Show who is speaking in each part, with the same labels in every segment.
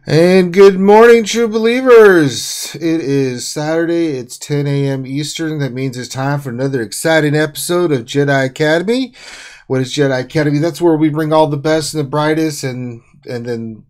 Speaker 1: And good morning, true believers. It is Saturday. It's 10 a.m. Eastern. That means it's time for another exciting episode of Jedi Academy. What is Jedi Academy? That's where we bring all the best and the brightest, and then,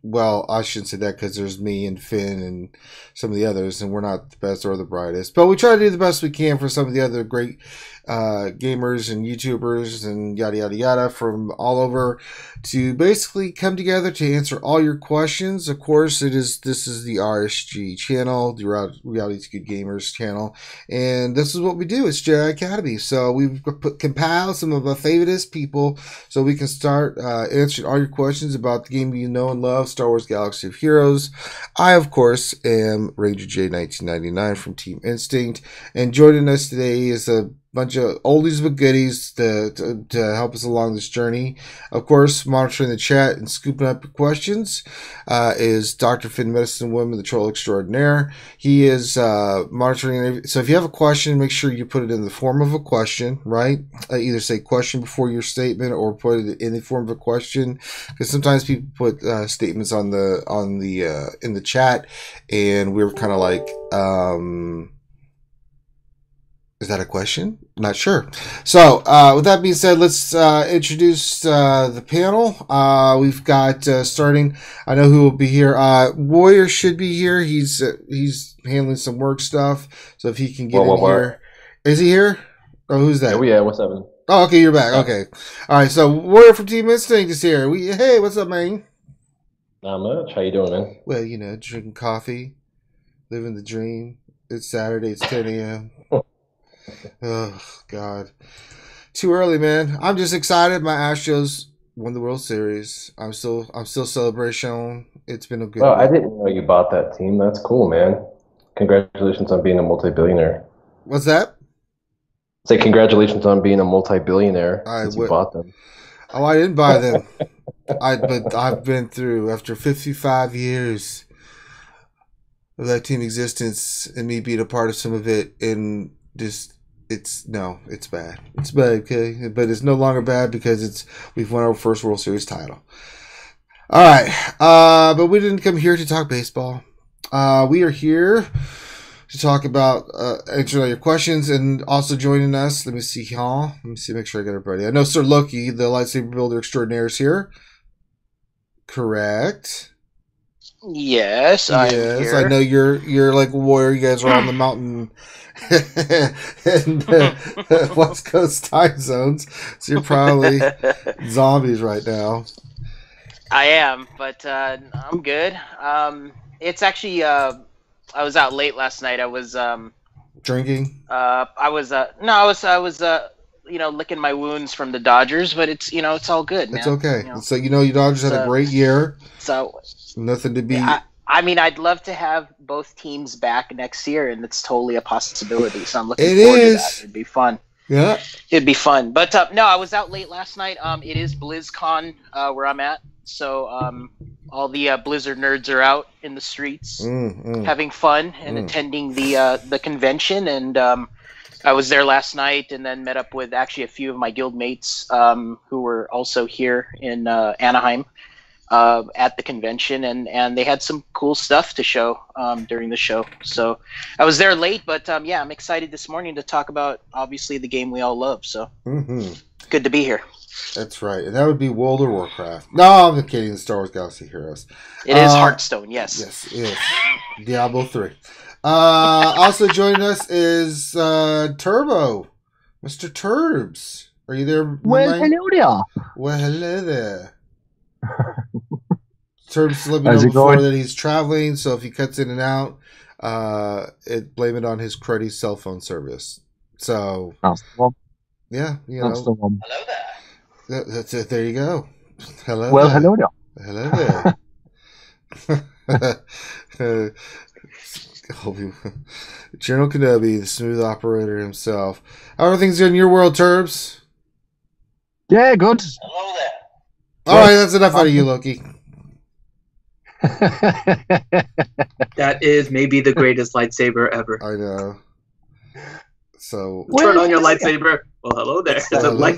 Speaker 1: well, I shouldn't say that because there's me and Finn and some of the others, and we're not the best or the brightest. But we try to do the best we can for some of the other great gamers and YouTubers and yada yada yada from all over to basically come together to answer all your questions. Of course, this is the RSG channel, the Reality is Good Gamers channel, and this is what we do. It's Jedi Academy. So we've compiled some of our favoriteest people so we can start answering all your questions about the game you know and love, Star Wars Galaxy of Heroes. I, of course, am Ranger J 1999 from Team Instinct, and joining us today is a bunch of oldies but goodies to help us along this journey. Of course, monitoring the chat and scooping up your questions is Dr. Finn Medicine Woman, the Troll Extraordinaire. He is monitoring. So if you have a question, make sure you put it in the form of a question, right? Either say question before your statement or put it in the form of a question, because sometimes people put statements in the chat, and we're kind of like, is that a question? Not sure. So, with that being said, let's introduce the panel. We've got starting. I know who will be here. Warrior should be here. He's handling some work stuff, so if he can get in here. Is he here? Oh, who's that?
Speaker 2: Yeah, what's up, man?
Speaker 1: Oh, okay, you're back. Okay, all right. So, Warrior from Team Instinct is here. Hey, what's up, man?
Speaker 2: Not much. How you doing, man?
Speaker 1: Well, drinking coffee, living the dream. It's Saturday. It's 10 a.m. Oh God, too early, man. I'm just excited. My Astros won the World Series. I'm still celebration. It's been a good
Speaker 2: Oh,
Speaker 1: week.
Speaker 2: I didn't know you bought that team. That's cool, man. Congratulations on being a multi-billionaire.
Speaker 1: What's that?
Speaker 2: Say congratulations on being a multi-billionaire since you bought them.
Speaker 1: Oh, I didn't buy them. But I've been through, after 55 years of that team existence and me being a part of some of it, and just it's bad. It's bad, okay? But it's no longer bad because we've won our first World Series title. All right. But we didn't come here to talk baseball. We are here to talk about answering all your questions, and also joining us. Let me see, make sure I got everybody. I know Sir Loki, the lightsaber builder extraordinaire, is here. Correct.
Speaker 3: Yes, I'm here.
Speaker 1: I know you're like a warrior. You guys are on the mountain and West Coast time zones, so you're probably zombies right now.
Speaker 3: I am, but I'm good. It's actually I was out late last night. I was
Speaker 1: drinking.
Speaker 3: I was licking my wounds from the Dodgers, but it's it's all good, man.
Speaker 1: It's okay. So your Dodgers had a great year.
Speaker 3: So
Speaker 1: nothing to be.
Speaker 3: I mean, I'd love to have both teams back next year, and it's totally a possibility. So I'm looking forward to that. It'd be fun.
Speaker 1: Yeah,
Speaker 3: it'd be fun. But no, I was out late last night. It is BlizzCon where I'm at, so all the Blizzard nerds are out in the streets having fun and attending the convention. And I was there last night, and then met up with actually a few of my guild mates who were also here in Anaheim. At the convention, and they had some cool stuff to show during the show. So I was there late, but yeah, I'm excited this morning to talk about obviously the game we all love. So good to be here.
Speaker 1: That's right, and that would be World of Warcraft. No, I'm kidding. The Star Wars Galaxy Heroes.
Speaker 3: It is Hearthstone. Yes.
Speaker 1: Yes, it is. Diablo 3. Also joining us is Turbo, Mr. Turbs. Are you there?
Speaker 4: Well, hello there.
Speaker 1: Well, hello there. Turbs let me know before that he's traveling, so if he cuts in and out, blame it on his cruddy cell phone service. So yeah,
Speaker 3: Hello there.
Speaker 1: That's it. There you go. Hello.
Speaker 4: Well, hello there.
Speaker 1: Hello there. General Kenobi, the smooth operator himself. How are things in your world, Turbs?
Speaker 4: Yeah, good.
Speaker 3: Hello there.
Speaker 1: All right, that's enough out of you, Loki.
Speaker 5: That is maybe the greatest lightsaber ever.
Speaker 1: I know. So
Speaker 5: turn on your lightsaber. Well, hello there.
Speaker 1: Hello there.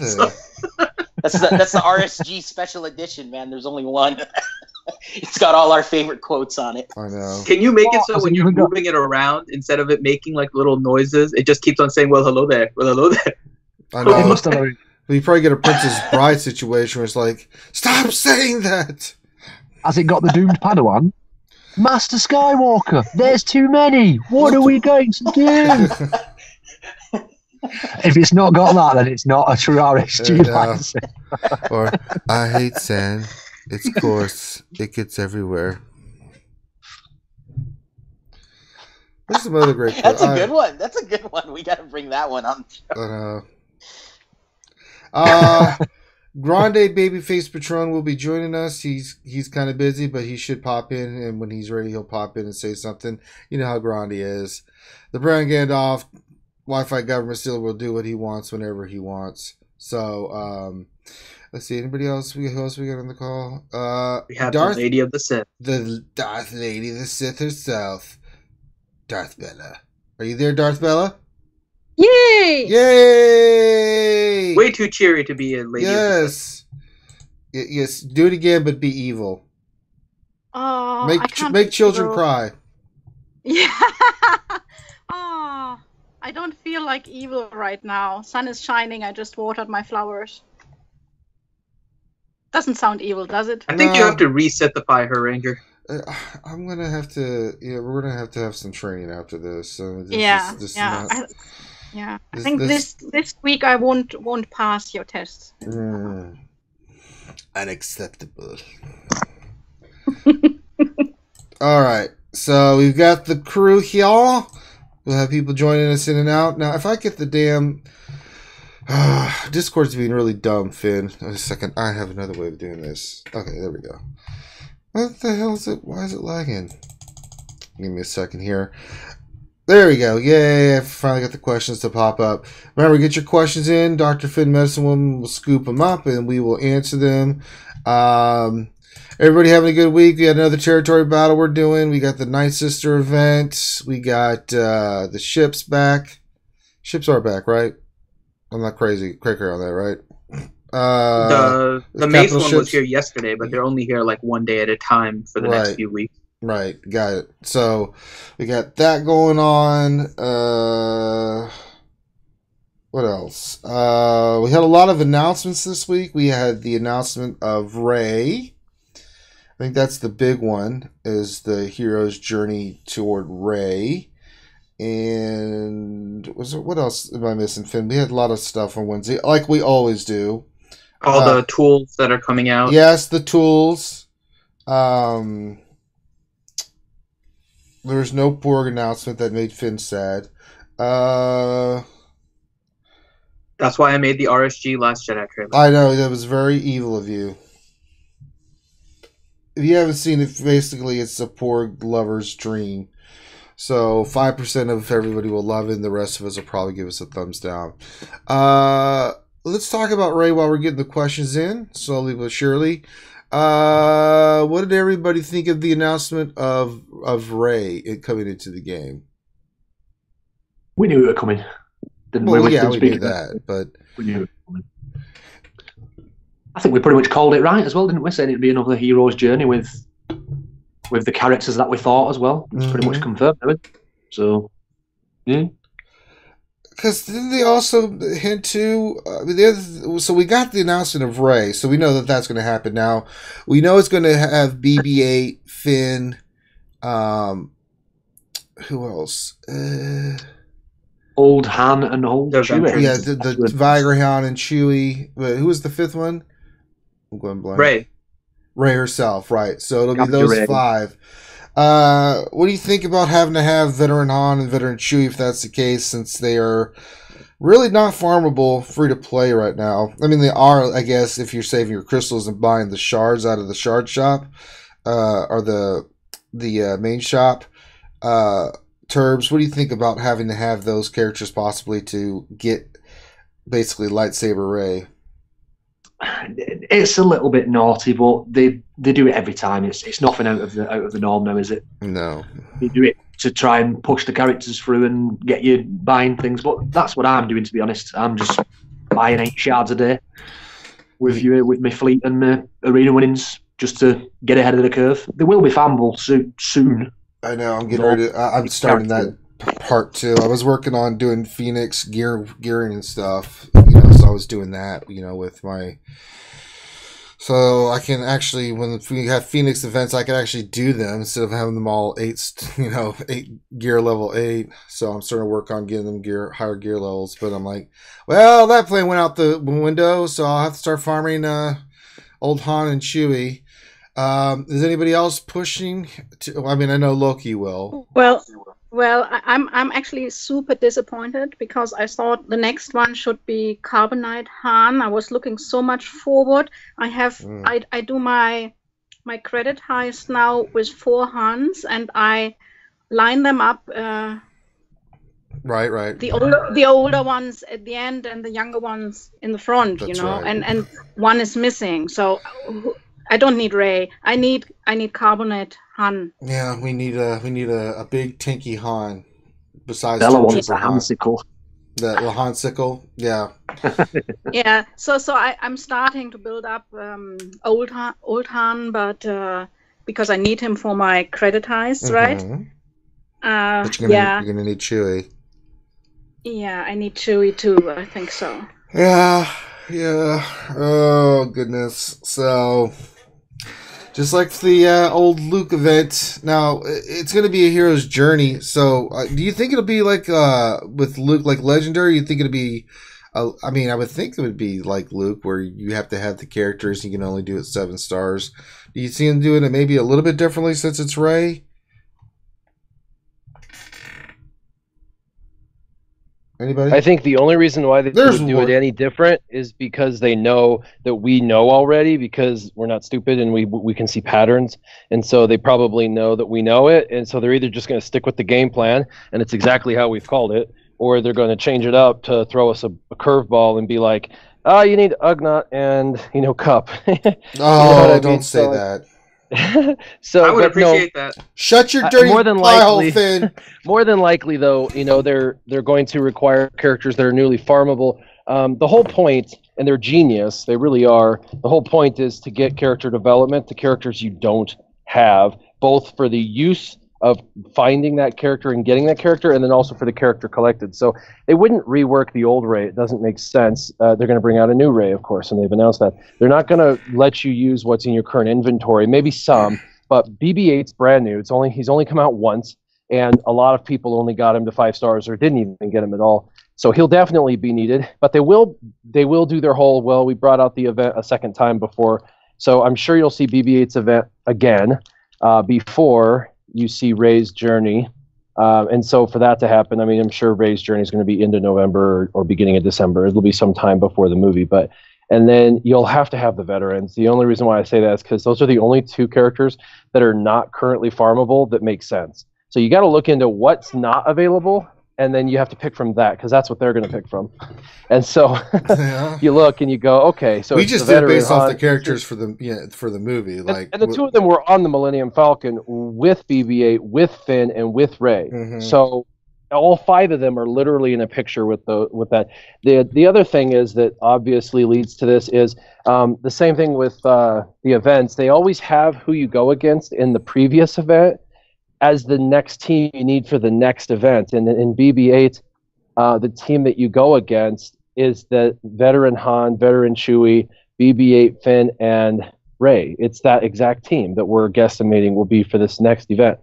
Speaker 3: That's the RSG special edition, man. There's only one. It's got all our favorite quotes on it.
Speaker 1: I know.
Speaker 5: Can you make it so
Speaker 4: Hasn't
Speaker 5: when you're
Speaker 4: even got-
Speaker 5: moving it around, instead of it making like little noises, it just keeps on saying, "Well, hello there. Well, hello there."
Speaker 1: I
Speaker 4: It
Speaker 1: know.
Speaker 4: must have a-
Speaker 1: But you probably get a Princess Bride situation where it's like, stop saying that.
Speaker 4: Has it got the doomed Padawan? Master Skywalker, there's too many. What are we going to do? If it's not got that, then it's not a true RSG
Speaker 1: Yeah.
Speaker 4: license.
Speaker 1: Or, I hate sand. It's coarse. It gets everywhere. There's some other great
Speaker 3: That's
Speaker 1: quotes.
Speaker 3: a good one. That's a good one. We got to bring that one on.
Speaker 1: Grande Babyface Patron will be joining us. He's kind of busy, but he should pop in, and when he's ready, he'll pop in and say something. You know how Grande is. The Brown Gandalf Wi-Fi government still will do what he wants whenever he wants. So, let's see. Anybody else? Who else we got on the call?
Speaker 5: We have
Speaker 1: Darth,
Speaker 5: the Lady of the Sith.
Speaker 1: the Darth Lady, the Sith herself, Darth Bella. Are you there, Darth Bella?
Speaker 6: Yay!
Speaker 1: Yay!
Speaker 5: Way too cheery to be a Lady of the Sith.
Speaker 1: Yes. Yes. Do it again, but be evil.
Speaker 6: Oh, I
Speaker 1: Make
Speaker 6: can't
Speaker 1: make
Speaker 6: be
Speaker 1: children
Speaker 6: evil.
Speaker 1: cry.
Speaker 6: Yeah. Oh, I don't feel like evil right now. Sun is shining. I just watered my flowers. Doesn't sound evil, does it?
Speaker 5: I think you
Speaker 1: No.
Speaker 5: have to reset the Fire Ranger.
Speaker 1: I'm gonna have to. Yeah, we're gonna have to have some training after this. So this
Speaker 6: Yeah,
Speaker 1: is
Speaker 6: yeah.
Speaker 1: not-
Speaker 6: Yeah. I
Speaker 1: This-
Speaker 6: think
Speaker 1: this-
Speaker 6: this week I won't pass your tests.
Speaker 1: Unacceptable. All right, so we've got the crew here. We'll have people joining us in and out. Now, if I get the damn Discord's being really dumb, Finn. Wait a second, I have another way of doing this. Okay, there we go. What the hell is it? Why is it lagging? Give me a second here. There we go. Yay, I finally got the questions to pop up. Remember, get your questions in. Dr. Finn Medicine Woman will scoop them up and we will answer them. Everybody having a good week. We got another territory battle we're doing. We got the Night Sister event. We got the ships back. Ships are back, right? I'm not cracker on that, right?
Speaker 5: The Mace
Speaker 1: capital
Speaker 5: one was
Speaker 1: ships.
Speaker 5: here yesterday, but they're only here like one day at a time for the next
Speaker 1: Right.
Speaker 5: few weeks.
Speaker 1: Right, got it. So we got that going on. What else? We had a lot of announcements this week. We had the announcement of Rey. I think that's the big one, is the hero's journey toward Rey. And what else am I missing, Finn? We had a lot of stuff on Wednesday, like we always do.
Speaker 5: All the tools that are coming out.
Speaker 1: Yes, the tools. There's no Borg announcement that made Finn sad.
Speaker 5: That's why I made the RSG Last Jedi trailer.
Speaker 1: I know, that was very evil of you. If you haven't seen it, basically it's a Borg lover's dream. So 5% of everybody will love it, and the rest of us will probably give us a thumbs down. Let's talk about Rey while we're getting the questions in, slowly but surely. What did everybody think of the announcement of Rey coming into the game?
Speaker 4: We knew it was coming. Didn't
Speaker 1: Well,
Speaker 4: we?
Speaker 1: yeah,
Speaker 4: Didn't
Speaker 1: we
Speaker 4: speak
Speaker 1: knew
Speaker 4: about it.
Speaker 1: that, but
Speaker 4: We knew it was coming. I think we pretty much called it right as well, didn't we? Saying it'd be another hero's journey with the characters that we thought as well. It's pretty much confirmed, isn't it? So, yeah.
Speaker 1: because didn't they also hint to so we got the announcement of Rey, so we know that that's going to happen now. We know it's going to have BB-8, Finn, who else?
Speaker 4: Old Han and old
Speaker 5: The
Speaker 4: Chewie.
Speaker 5: Ventress.
Speaker 1: Yeah, the Vigrahan and Chewie. But who was the fifth one? I'm going blank.
Speaker 5: Rey.
Speaker 1: Rey herself, right? So it'll be
Speaker 4: Captain
Speaker 1: those
Speaker 4: Rey.
Speaker 1: 5. What do you think about having to have veteran Han and veteran Chewie if that's the case, since they are really not farmable, free to play right now? I mean, they are, I guess, if you're saving your crystals and buying the shards out of the shard shop, or the main shop. Turbs, what do you think about having to have those characters possibly to get basically lightsaber Rey?
Speaker 4: It's a little bit naughty, but they do it every time. It's nothing out of the norm now, is it?
Speaker 1: No.
Speaker 4: They do it to try and push the characters through and get you buying things. But that's what I'm doing, to be honest. I'm just buying 8 shards a day with my fleet and my arena winnings just to get ahead of the curve. They will be farmable soon.
Speaker 1: I know. I'm getting ready. I'm starting that part too. I was working on doing Phoenix gearing and stuff. So I was doing that. With my. So I can actually, when we have Phoenix events, I can actually do them instead of having them all 8 gear level 8. So I'm starting to work on getting them higher gear levels. But I'm like, well, that plan went out the window, so I'll have to start farming old Han and Chewie. Is anybody else pushing? I know Loki will.
Speaker 6: Well, I'm actually super disappointed because I thought the next one should be Carbonite Han. I was looking so much forward. I do my credit heist now with 4 Hans, and I line them up.
Speaker 1: Right.
Speaker 6: The older ones at the end and the younger ones in the front.
Speaker 1: That's right.
Speaker 6: And one is missing. So I don't need Rey. I need Carbonite Han.
Speaker 1: Yeah, we need a big tanky Han. Besides,
Speaker 4: Bella wants a Hansicle.
Speaker 1: The Hansicle, yeah.
Speaker 6: Yeah, so I'm starting to build up old Han, but because I need him for my credit heist, right?
Speaker 1: But you're gonna need Chewie.
Speaker 6: Yeah, I need Chewie too. I think so.
Speaker 1: Yeah. Oh goodness. So. Just like the old Luke event, now it's going to be a hero's journey. So, do you think it'll be like with Luke, like legendary? You think it'll be? I would think it would be like Luke, where you have to have the characters. You can only do it 7 stars. Do you see him doing it maybe a little bit differently since it's Rey? Anybody?
Speaker 2: I think the only reason why they would do it any different is because they know that we know already, because we're not stupid and we can see patterns, and so they probably know that we know it, and so they're either just going to stick with the game plan, and it's exactly how we've called it, or they're going to change it up to throw us a curveball and be like, you need Ugnaught and Cup.
Speaker 1: Don't say that.
Speaker 5: So I would appreciate that.
Speaker 1: Shut your dirty pie hole, Finn.
Speaker 2: More than likely, though, they're going to require characters that are newly farmable. The whole point, and they're genius, they really are. The whole point is to get character development to characters you don't have, both for the use of finding that character and getting that character, and then also for the character collected. So they wouldn't rework the old Rey. It doesn't make sense. They're going to bring out a new Rey, of course, and they've announced that. They're not going to let you use what's in your current inventory, maybe some, but BB-8's brand new. He's only come out once, and a lot of people only got him to 5 stars or didn't even get him at all. So he'll definitely be needed, but they will do their whole, well, we brought out the event a second time before, so I'm sure you'll see BB-8's event again before you see Rey's journey, and so for that to happen, I'm sure Rey's journey is going to be into November or beginning of December. It'll be some time before the movie, and then you'll have to have the veterans. The only reason why I say that is because those are the only 2 characters that are not currently farmable that make sense. So you got to look into what's not available, and then you have to pick from that, because that's what they're going to pick from. And so you look and you go, okay. So
Speaker 1: we just did based off the characters for the movie,
Speaker 2: and the 2 of them were on the Millennium Falcon with BB-8, with Finn, and with Rey. Mm-hmm. So all 5 of them are literally in a picture with that. The other thing is that obviously leads to this is the same thing with the events. They always have who you go against in the previous event as the next team you need for the next event. And in BB-8, the team that you go against is the veteran Han, veteran Chewie, BB-8, Finn, and Rey. It's that exact team that we're guesstimating will be for this next event.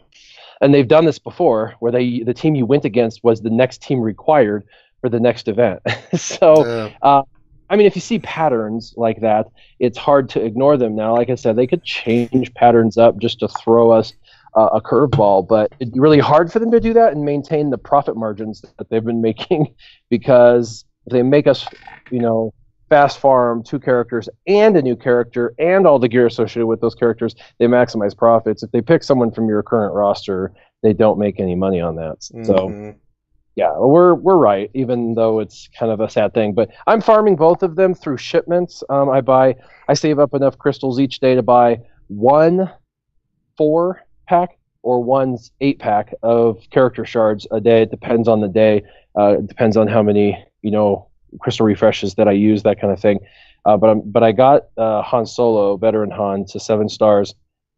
Speaker 2: And they've done this before, where the team you went against was the next team required for the next event. So, if you see patterns like that, it's hard to ignore them. Now, like I said, they could change patterns up just to throw us a curveball, but it's really hard for them to do that and maintain the profit margins that they've been making, because if they make us, fast farm 2 characters and a new character and all the gear associated with those characters, they maximize profits. If they pick someone from your current roster, they don't make any money on that. Mm-hmm. So, yeah, we're right, even though it's kind of a sad thing. But I'm farming both of them through shipments. I save up enough crystals each day to buy 1 4-pack or 1 8-pack of character shards a day. It depends on the day. It depends on how many, crystal refreshes that I use, that kind of thing. But I got Han Solo, veteran Han, to 7 stars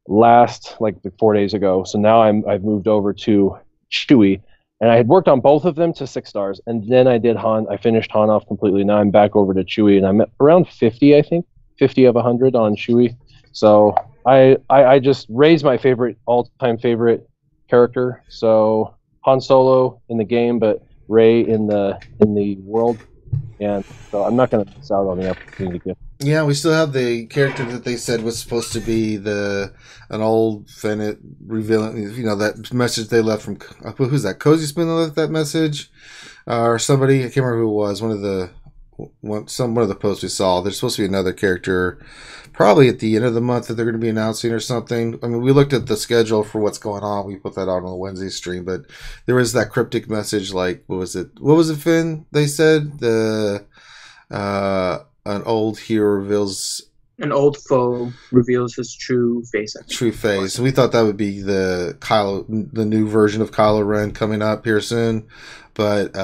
Speaker 2: last 4 days ago. So now I've moved over to Chewie, and I had worked on both of them to 6 stars, and then I did Han. I finished Han off completely. Now I'm back over to Chewie, and I'm at around 50, I think, 50 of 100 on Chewie. So I just raised my all-time favorite character. So Han Solo in the game, but Rey in the world. And so I'm not going to miss out on the opportunity to.
Speaker 1: Yeah, we still have the character that they said was supposed to be an old Fennec revealing, that message they left from, who's that? Cozy Spoon that left that message, or somebody, I can't remember who it was. One of the posts we saw. There's supposed to be another character, probably at the end of the month that they're going to be announcing or something. I mean, we looked at the schedule for what's going on. We put that on the Wednesday stream, but there was that cryptic message. Like, what was it, Finn? They said an old hero reveals. An old foe reveals his true face. True face. And we thought that would be the new version of Kylo Ren coming up here soon, but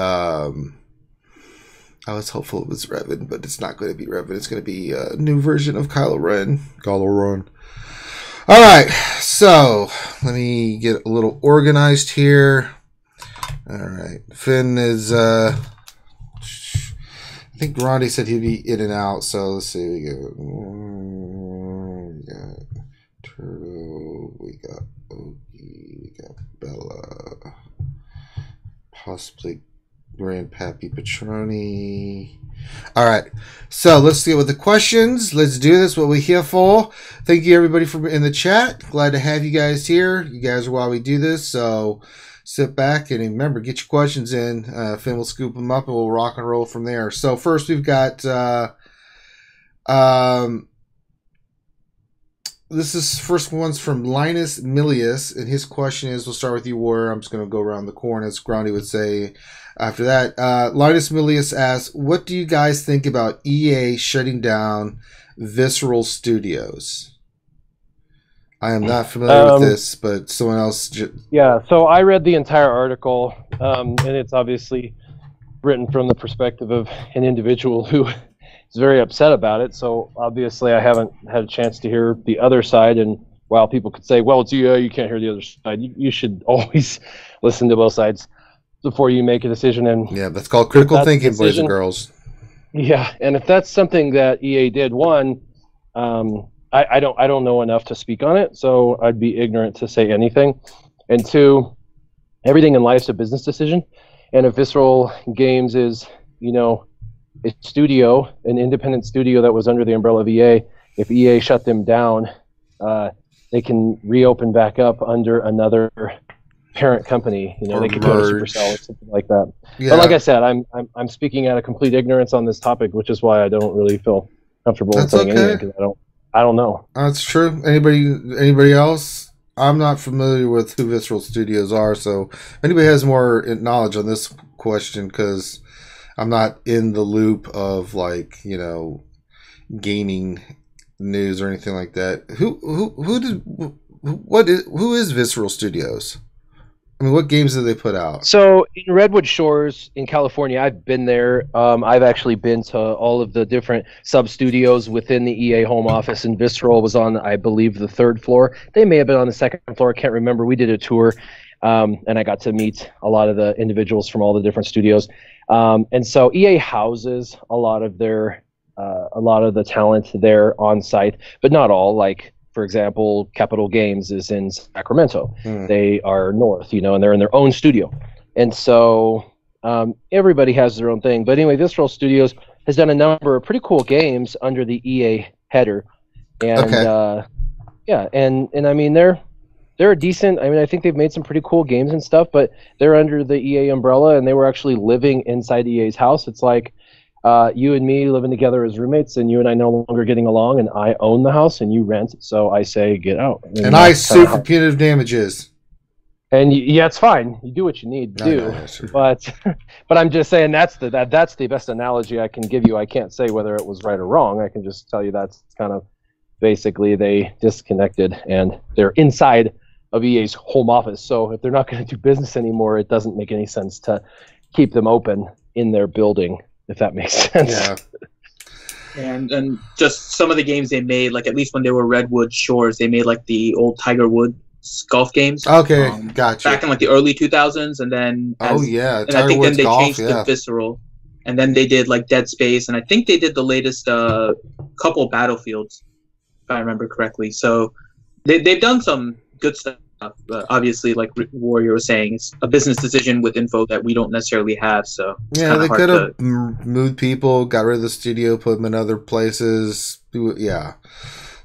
Speaker 1: I was hopeful it was Revan, but it's not going to be Revan. It's going to be a new version of Kylo Ren. All right, so let me get a little organized here. All right, Finn is. I think Rondy said he'd be in and out. So let's see. We got Turtle. We got Ogie. We got Bella. Possibly Grandpappy Petroni. All right, so let's get with the questions. Let's do this. What we here for? Thank you everybody for in the chat. Glad to have you guys here. You guys are why we do this. So sit back and remember, get your questions in. Finn will scoop them up and we'll rock and roll from there. So first we've got this is first one's from Linus Milius, and his question is, we'll start with you, Warrior. I'm just going to go around the corner, as Grandy would say. After that, Linus Milius asks, what do you guys think about EA shutting down Visceral Studios? I am not familiar with this, but someone else.
Speaker 2: Yeah, so I read the entire article, and it's obviously written from the perspective of an individual who is very upset about it. So obviously I haven't had a chance to hear the other side, and while people could say, well, it's EA, you can't hear the other side, you should always listen to both sides before you make a decision. And
Speaker 1: yeah, that's called critical thinking, boys and girls.
Speaker 2: Yeah, and if that's something that EA did, one, I don't know enough to speak on it, so I'd be ignorant to say anything. And two, everything in life's a business decision, and if Visceral Games is, a studio, an independent studio that was under the umbrella of EA, if EA shut them down, they can reopen back up under another parent company. They could go to Supercell or something like that. Yeah. But like I said, I'm speaking out of complete ignorance on this topic, which is why I don't really feel comfortable saying anything, because I don't know.
Speaker 1: That's true. Anybody else? I'm not familiar with who Visceral Studios are, so if anybody has more knowledge on this question, because I'm not in the loop of gaming news or anything like that. Who is Visceral Studios? I mean, what games do they put out?
Speaker 2: So in Redwood Shores in California, I've been there. I've actually been to all of the different sub-studios within the EA home office, and Visceral was on, I believe, the 3rd floor. They may have been on the 2nd floor. I can't remember. We did a tour, and I got to meet a lot of the individuals from all the different studios. And so EA houses a lot of the talent there on site, but not all. Like, for example, Capital Games is in Sacramento. They are north, and they're in their own studio. And so everybody has their own thing. But anyway, Visceral Studios has done a number of pretty cool games under the EA header. And and I mean, they're a decent. I mean, I think they've made some pretty cool games and stuff, but they're under the EA umbrella, and they were actually living inside EA's house. It's like you and me living together as roommates, and you and I no longer getting along, and I own the house and you rent, so I say get out.
Speaker 1: And I sue for punitive damages.
Speaker 2: And yeah, it's fine. You do what you need to do. But I'm just saying that's the best analogy I can give you. I can't say whether it was right or wrong. I can just tell you that's kind of basically they disconnected, and they're inside of EA's home office. So if they're not going to do business anymore, it doesn't make any sense to keep them open in their building, if that makes sense.
Speaker 1: Yeah.
Speaker 5: And just some of the games they made, like at least when they were Redwood Shores, they made like the old Tiger Woods golf games.
Speaker 1: Okay, gotcha.
Speaker 5: Back in like the early 2000s, and then
Speaker 1: Tiger
Speaker 5: I think
Speaker 1: Woods
Speaker 5: then they
Speaker 1: golf,
Speaker 5: changed to Visceral, and then they did like Dead Space, and I think they did the latest couple Battlefields, if I remember correctly. So they've done some good stuff. Obviously, like Warrior was saying, it's a business decision with info that we don't necessarily have. So
Speaker 1: yeah, they could have moved people, got rid of the studio, put them in other places. Yeah,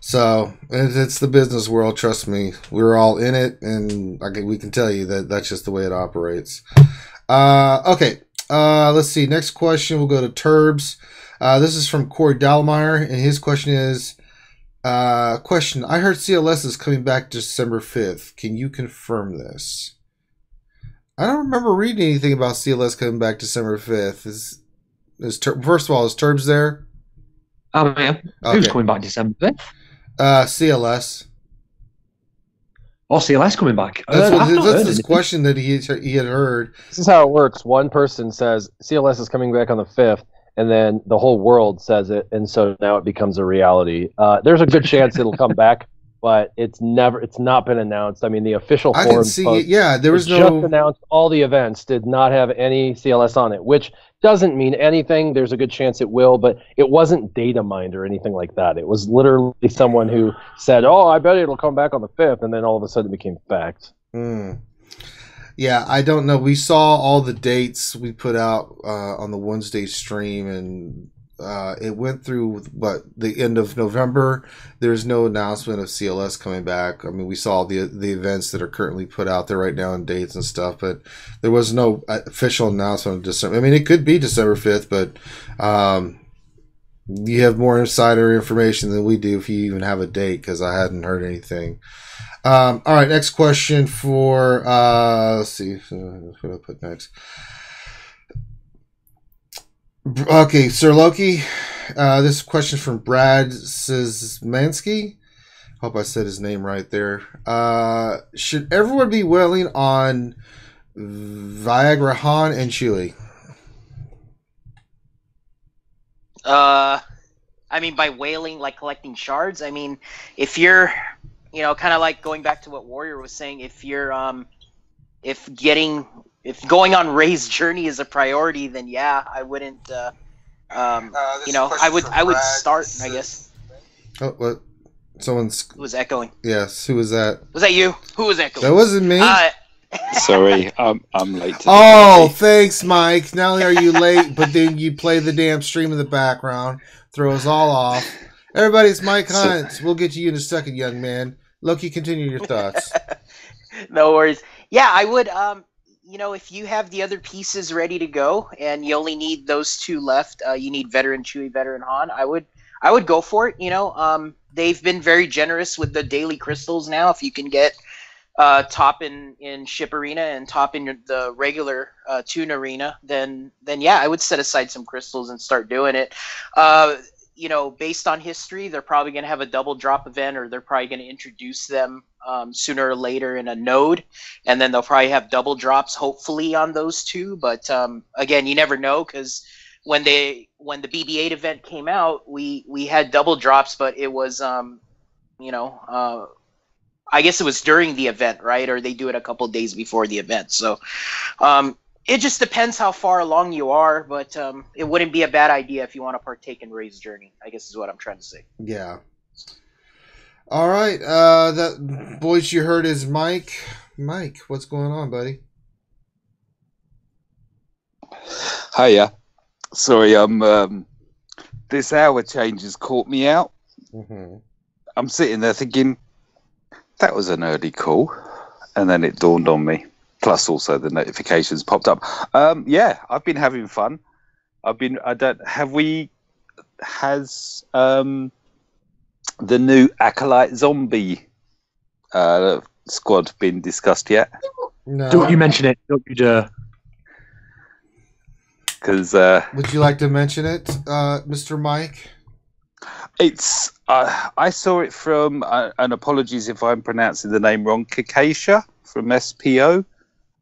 Speaker 1: so it's the business world. Trust me, we're all in it, and we can tell you that that's just the way it operates. Okay, let's see. Next question, we'll go to Turbs. This is from Corey Dalmeyer, and his question is. Question. I heard CLS is coming back December 5th. Can you confirm this? I don't remember reading anything about CLS coming back December 5th. First of all, is Turbs there?
Speaker 4: Oh, yeah. Who's coming back December 5th?
Speaker 1: CLS.
Speaker 4: Oh, CLS coming back.
Speaker 1: That's his question that he had heard.
Speaker 2: This is how it works. One person says CLS is coming back on the 5th. And then the whole world says it, and so now it becomes a reality. There's a good chance it'll come back, but it's not been announced. I mean, the official forum
Speaker 1: post, there was
Speaker 2: just announced all the events did not have any CLS on it, which doesn't mean anything. There's a good chance it will, but it wasn't data mined or anything like that. It was literally someone who said, "Oh, I bet it'll come back on the 5th," and then all of a sudden it became fact.
Speaker 1: Yeah, I don't know. We saw all the dates we put out on the Wednesday stream, and it went through the end of November. There's no announcement of CLS coming back. I mean, we saw the events that are currently put out there right now and dates and stuff, but there was no official announcement of December. I mean, it could be December 5th, but you have more insider information than we do if you even have a date, because I hadn't heard anything. All right, next question for let's see, what do I put next? Okay, Sir Loki. This question from Brad Szymanski. Hope I said his name right there. Should everyone be wailing on Viagra Han and Chewie?
Speaker 3: I mean, by whaling, like collecting shards. I mean, if you're, you know, kind of like going back to what Warrior was saying, if you're, if going on Rey's journey is a priority, then yeah, I wouldn't, you know, I would start, I guess.
Speaker 1: Oh, what? Someone's
Speaker 3: was echoing.
Speaker 1: Yes, who was that?
Speaker 3: Was that you? Who was echoing?
Speaker 1: That wasn't me.
Speaker 7: Sorry, I'm late.
Speaker 1: Thanks, Mike. Not only are you late, but then you play the damn stream in the background, throw us all off. Everybody, it's Mike Hunt. We'll get to you in a second, young man. Loki, continue your thoughts.
Speaker 3: No worries. Yeah, I would. You know, if you have the other pieces ready to go, and you only need those two left, you need veteran Chewie, veteran Han. I would go for it. You know, they've been very generous with the daily crystals now. If you can get top in ship arena and top in the regular tune arena, then yeah, I would set aside some crystals and start doing it. You know, based on history, they're probably going to have a double drop event, or they're probably going to introduce them sooner or later in a node, and then they'll probably have double drops, hopefully, on those two. But again, you never know, because when the BB-8 event came out, we had double drops, but it was you know, I guess it was during the event, right? Or they do it a couple of days before the event. So it just depends how far along you are, but it wouldn't be a bad idea if you want to partake in Rey's journey, I guess is what I'm trying to say.
Speaker 1: Yeah. All right. That voice you heard is Mike. Mike, what's going on, buddy?
Speaker 7: Hiya. Sorry, this hour change has caught me out.
Speaker 1: Mm-hmm.
Speaker 7: I'm sitting there thinking, that was an early call. And then it dawned on me. Plus also the notifications popped up. Yeah, I've been having fun. Has the new Acolyte Zombie squad been discussed yet?
Speaker 4: No. Don't you mention it. Don't you dare.
Speaker 7: Because
Speaker 1: would you like to mention it, Mr. Mike?
Speaker 7: It's I saw it from and apologies if I'm pronouncing the name wrong, Kakasha from SPO.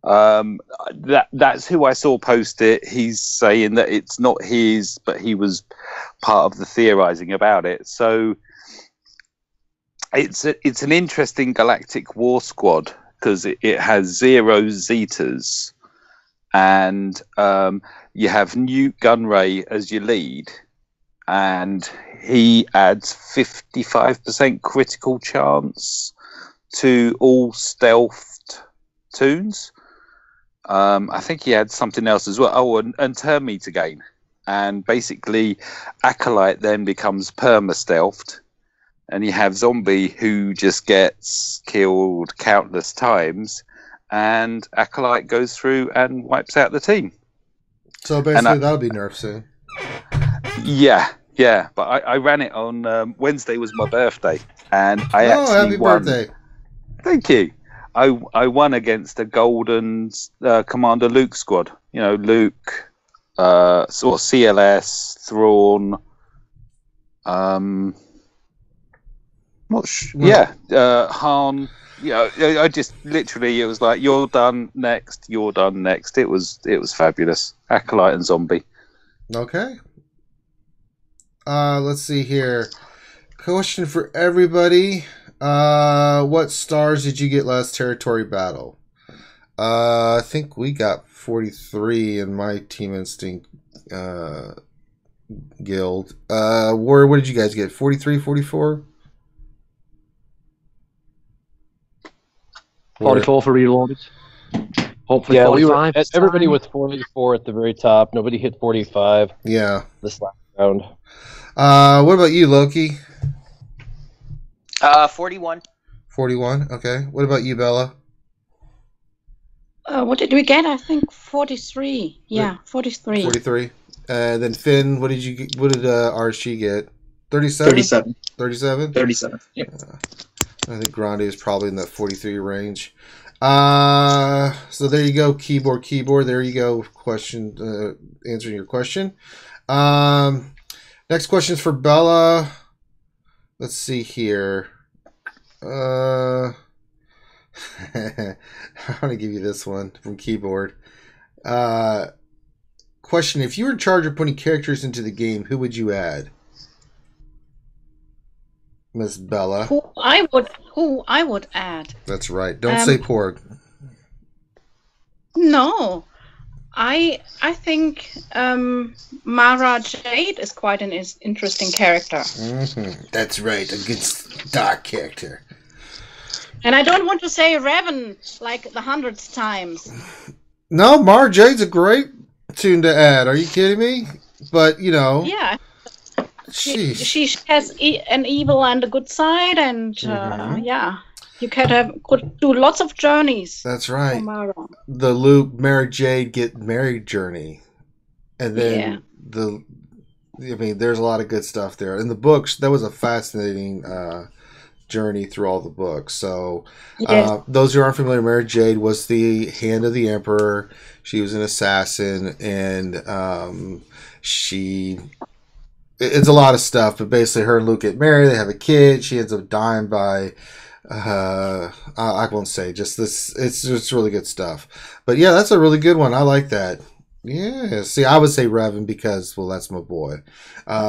Speaker 7: That's who I saw post it. He's saying that it's not his, but he was part of the theorizing about it. So it's an interesting galactic war squad because it has 0 Zetas, and you have Newt Gunray as your lead, and he adds 55% critical chance to all stealthed tunes. I think he had something else as well. Oh, and turn meter gain. And basically, Acolyte then becomes perma-stealthed. And you have Zombie, who just gets killed countless times. And Acolyte goes through and wipes out the team.
Speaker 1: So basically, that'll be nerfed soon.
Speaker 7: Yeah. But I ran it on Wednesday was my birthday. And I actually won. Happy birthday. Thank you. I won against a golden Commander Luke squad. You know, Luke, sort of CLS, Thrawn. Han. Yeah, I just literally, it was like, you're done next. It was fabulous. Acolyte and Zombie.
Speaker 1: Okay. Let's see here. Question for everybody. What stars did you get last territory battle? I think we got 43 in my Team Instinct guild. What did you guys get? 43, 44?
Speaker 4: 44 for reloaded. Hopefully 45.
Speaker 2: Everybody was 44 at the very top. Nobody hit 45.
Speaker 1: Yeah.
Speaker 2: This last round.
Speaker 1: What about you, Loki?
Speaker 3: 41.
Speaker 1: 41, okay. What about you, Bella?
Speaker 6: What did we get? I think 43. Yeah, 43.
Speaker 1: 43. Then Finn, what did you get? What did RSG get? 37?
Speaker 5: 37.
Speaker 1: 37?
Speaker 5: 37, yeah.
Speaker 1: I think Grande is probably in that 43 range. So there you go, keyboard. There you go, question, answering your question. Next question is for Bella. Let's see here. I want to give you this one from keyboard. Question: if you were in charge of putting characters into the game, who would you add? Miss Bella.
Speaker 6: Who I would add.
Speaker 1: That's right. Don't say Porg.
Speaker 6: No. I think Mara Jade is quite an interesting character.
Speaker 1: Mm-hmm. That's right, a good dark character.
Speaker 6: And I don't want to say Revan like the 100th times.
Speaker 1: No, Mara Jade's a great tune to add. Are you kidding me? But, you know.
Speaker 6: Yeah. She has an evil and a good side, and yeah. You could do lots of journeys.
Speaker 1: That's right. The Luke, Mara Jade get married journey. And then there's a lot of good stuff there. In the books, that was a fascinating journey through all the books. So those who aren't familiar, Mara Jade was the hand of the Emperor. She was an assassin, and it's a lot of stuff, but basically her and Luke get married, they have a kid, she ends up dying by I won't say, just this, it's just really good stuff. But yeah, that's a really good one. I like that. Yeah. See, I would say Revan because, well, that's my boy.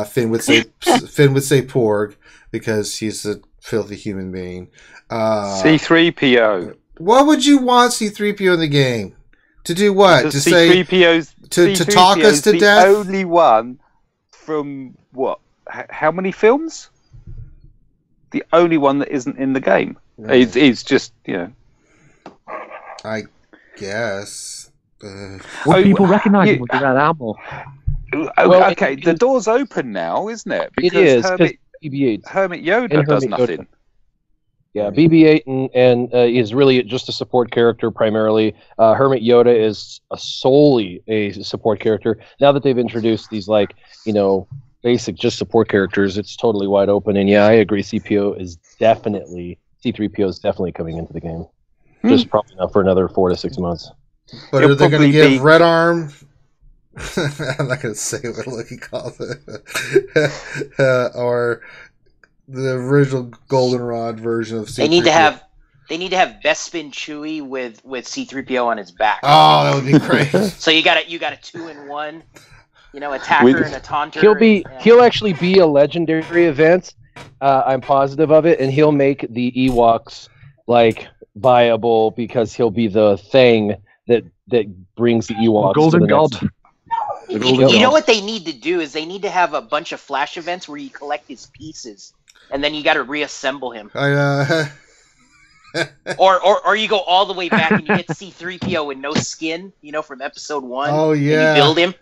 Speaker 1: Finn would say Porg because he's a filthy human being.
Speaker 7: C-3PO.
Speaker 1: What would you want C-3PO in the game? To do what? To say to talk us to death?
Speaker 7: The only one from what? How many films? The only one that isn't in the game. It's just, you know.
Speaker 1: I guess.
Speaker 4: Would people recognise him with that armor?
Speaker 7: Okay, the door's open now, isn't it?
Speaker 2: Because it is.
Speaker 7: Hermit Yoda does nothing.
Speaker 2: Yeah, BB-8 and is really just a support character primarily. Hermit Yoda is solely a support character. Now that they've introduced these, like, you know, basic just support characters, it's totally wide open. And yeah, I agree. C-3PO is definitely coming into the game. Just probably not for another 4 to 6 months.
Speaker 1: But are they going to give Red Arm? I'm not going to say what Loki calls it. Or the original Goldenrod version of C-3PO.
Speaker 3: They need to have They need to have Bespin Chewie with C-3PO on his back.
Speaker 1: Oh, that would be great.
Speaker 3: So you got a 2-in-1, attacker and a taunter.
Speaker 2: He'll actually be a legendary event. I'm positive of it, and he'll make the Ewoks viable because he'll be the thing that brings the Ewoks
Speaker 4: Golden
Speaker 2: to the
Speaker 4: God.
Speaker 3: You know what they need to do is they need to have a bunch of flash events where you collect his pieces, and then you got to reassemble him. Or you go all the way back and you get C-3PO with no skin, from episode 1.
Speaker 1: Oh yeah.
Speaker 3: And you build him.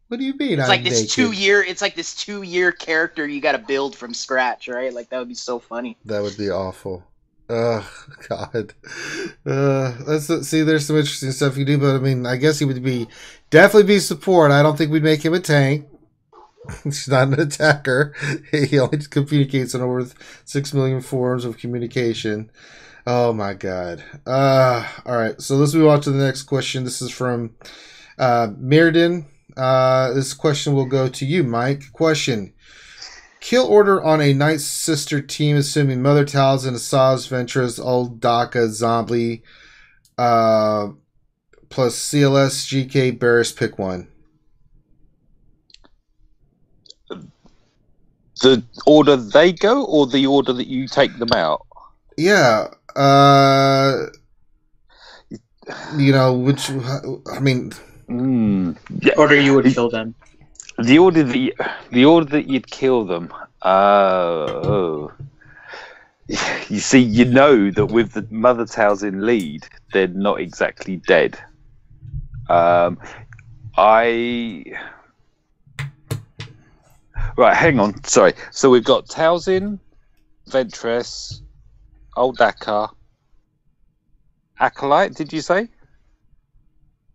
Speaker 1: What do you mean?
Speaker 3: It's like this 2-year character you got to build from scratch, right? Like that would be so funny.
Speaker 1: That would be awful. Oh God. See, there's some interesting stuff you do, but I mean, I guess he would definitely be support. I don't think we'd make him a tank. He's not an attacker. He only communicates in over 6 million forms of communication. Oh my God. All right, so let's move on to the next question. This is from Mirrodin. This question will go to you, Mike. Question. Kill order on a Night Sister team, assuming Mother Talzin, Asajj Ventress, Old Daka, Zombie, plus CLS, GK, Barris, pick one.
Speaker 7: The order they go, or the order that you take them out?
Speaker 1: Yeah. Which, I mean...
Speaker 5: The order you would kill them.
Speaker 7: The order that you'd kill them. You see, that with the Mother Talzin lead, they're not exactly dead. Right, hang on. Sorry. So we've got Talzin, Ventress, Old Daka, Acolyte. Did you say?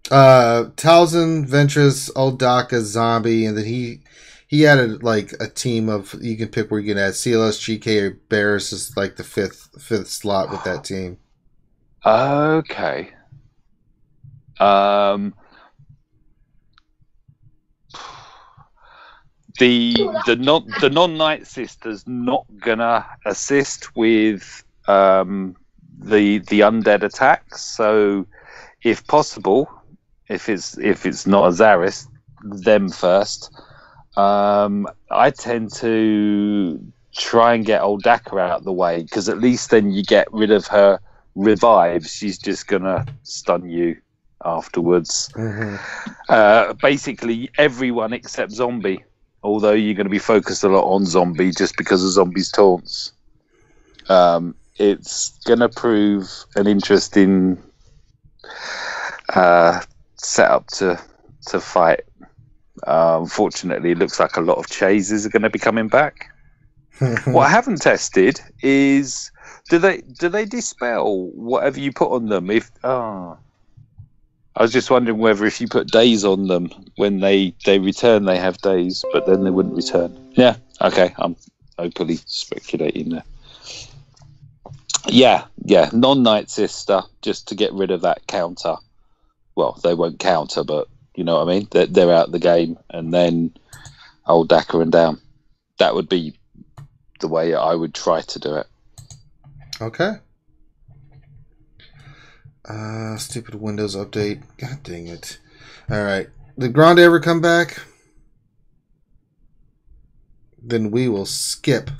Speaker 1: Talzin, Ventress, Old Daka, Zombie, and then he added a team of, you can pick where you can add CLS, GK, or Barris is the fifth slot with that team.
Speaker 7: Okay. The non-Night Sister's not gonna assist with the undead attacks. So, if possible, if it's not Azaris, them first. I tend to try and get Old Daka out of the way, because at least then you get rid of her revive. She's just gonna stun you afterwards. Mm-hmm. Basically, everyone except Zombie. Although you're going to be focused a lot on Zombie just because of Zombie's taunts. It's going to prove an interesting setup to fight. Unfortunately, it looks like a lot of chases are going to be coming back. What I haven't tested is, do they dispel whatever you put on them? I was just wondering whether if you put days on them, when they return, they have days, but then they wouldn't return. Yeah, okay, I'm openly speculating there. Yeah, non-Night Sister, just to get rid of that counter. Well, they won't counter, but you know what I mean? They're out of the game, and then Old Daka and down. That would be the way I would try to do it.
Speaker 1: Okay. Stupid Windows update. God dang it. Alright. Did Grande ever come back? Then we will skip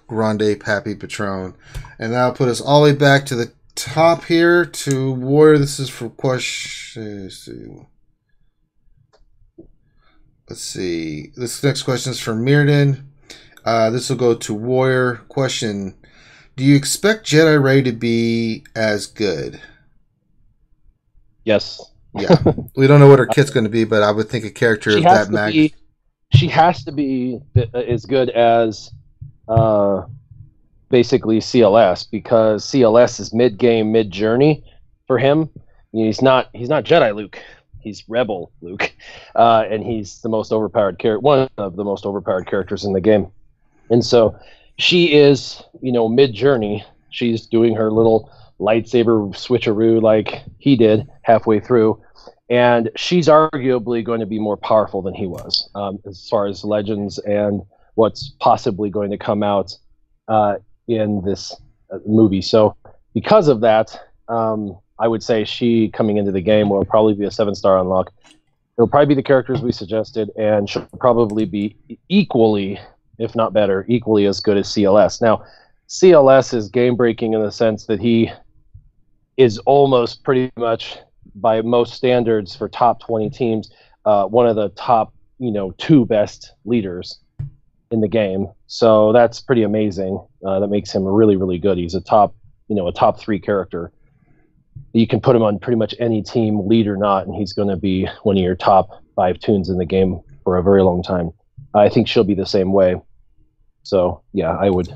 Speaker 1: Grande Pappy Patron. And that'll put us all the way back to the top here to Warrior. This is for question. Let's see. This next question is from Mirrodin. This will go to Warrior. Question. Do you expect Jedi Ray to be as good?
Speaker 2: Yes.
Speaker 1: Yeah. We don't know what her kit's going to be, but I would think a character of that magnitude.
Speaker 2: She has to be as good as basically CLS, because CLS is mid-game, mid-journey for him. He's not Jedi Luke. He's Rebel Luke. And he's the most overpowered character, one of the most overpowered characters in the game. And so she is, mid-journey. She's doing her little lightsaber switcheroo like he did halfway through, and she's arguably going to be more powerful than he was, as far as Legends and what's possibly going to come out. in this movie. So because of that, I would say she coming into the game will probably be a 7-star unlock. It'll probably be the characters we suggested, and she'll probably be equally, if not better, equally as good as CLS. Now, CLS is game-breaking in the sense that he is almost pretty much, by most standards for top 20 teams, one of the top, 2 best leaders in the game. So that's pretty amazing. That makes him really, really good. He's a top 3 character. You can put him on pretty much any team, lead or not, and he's going to be one of your top 5 tunes in the game for a very long time. I think she'll be the same way. So yeah, I would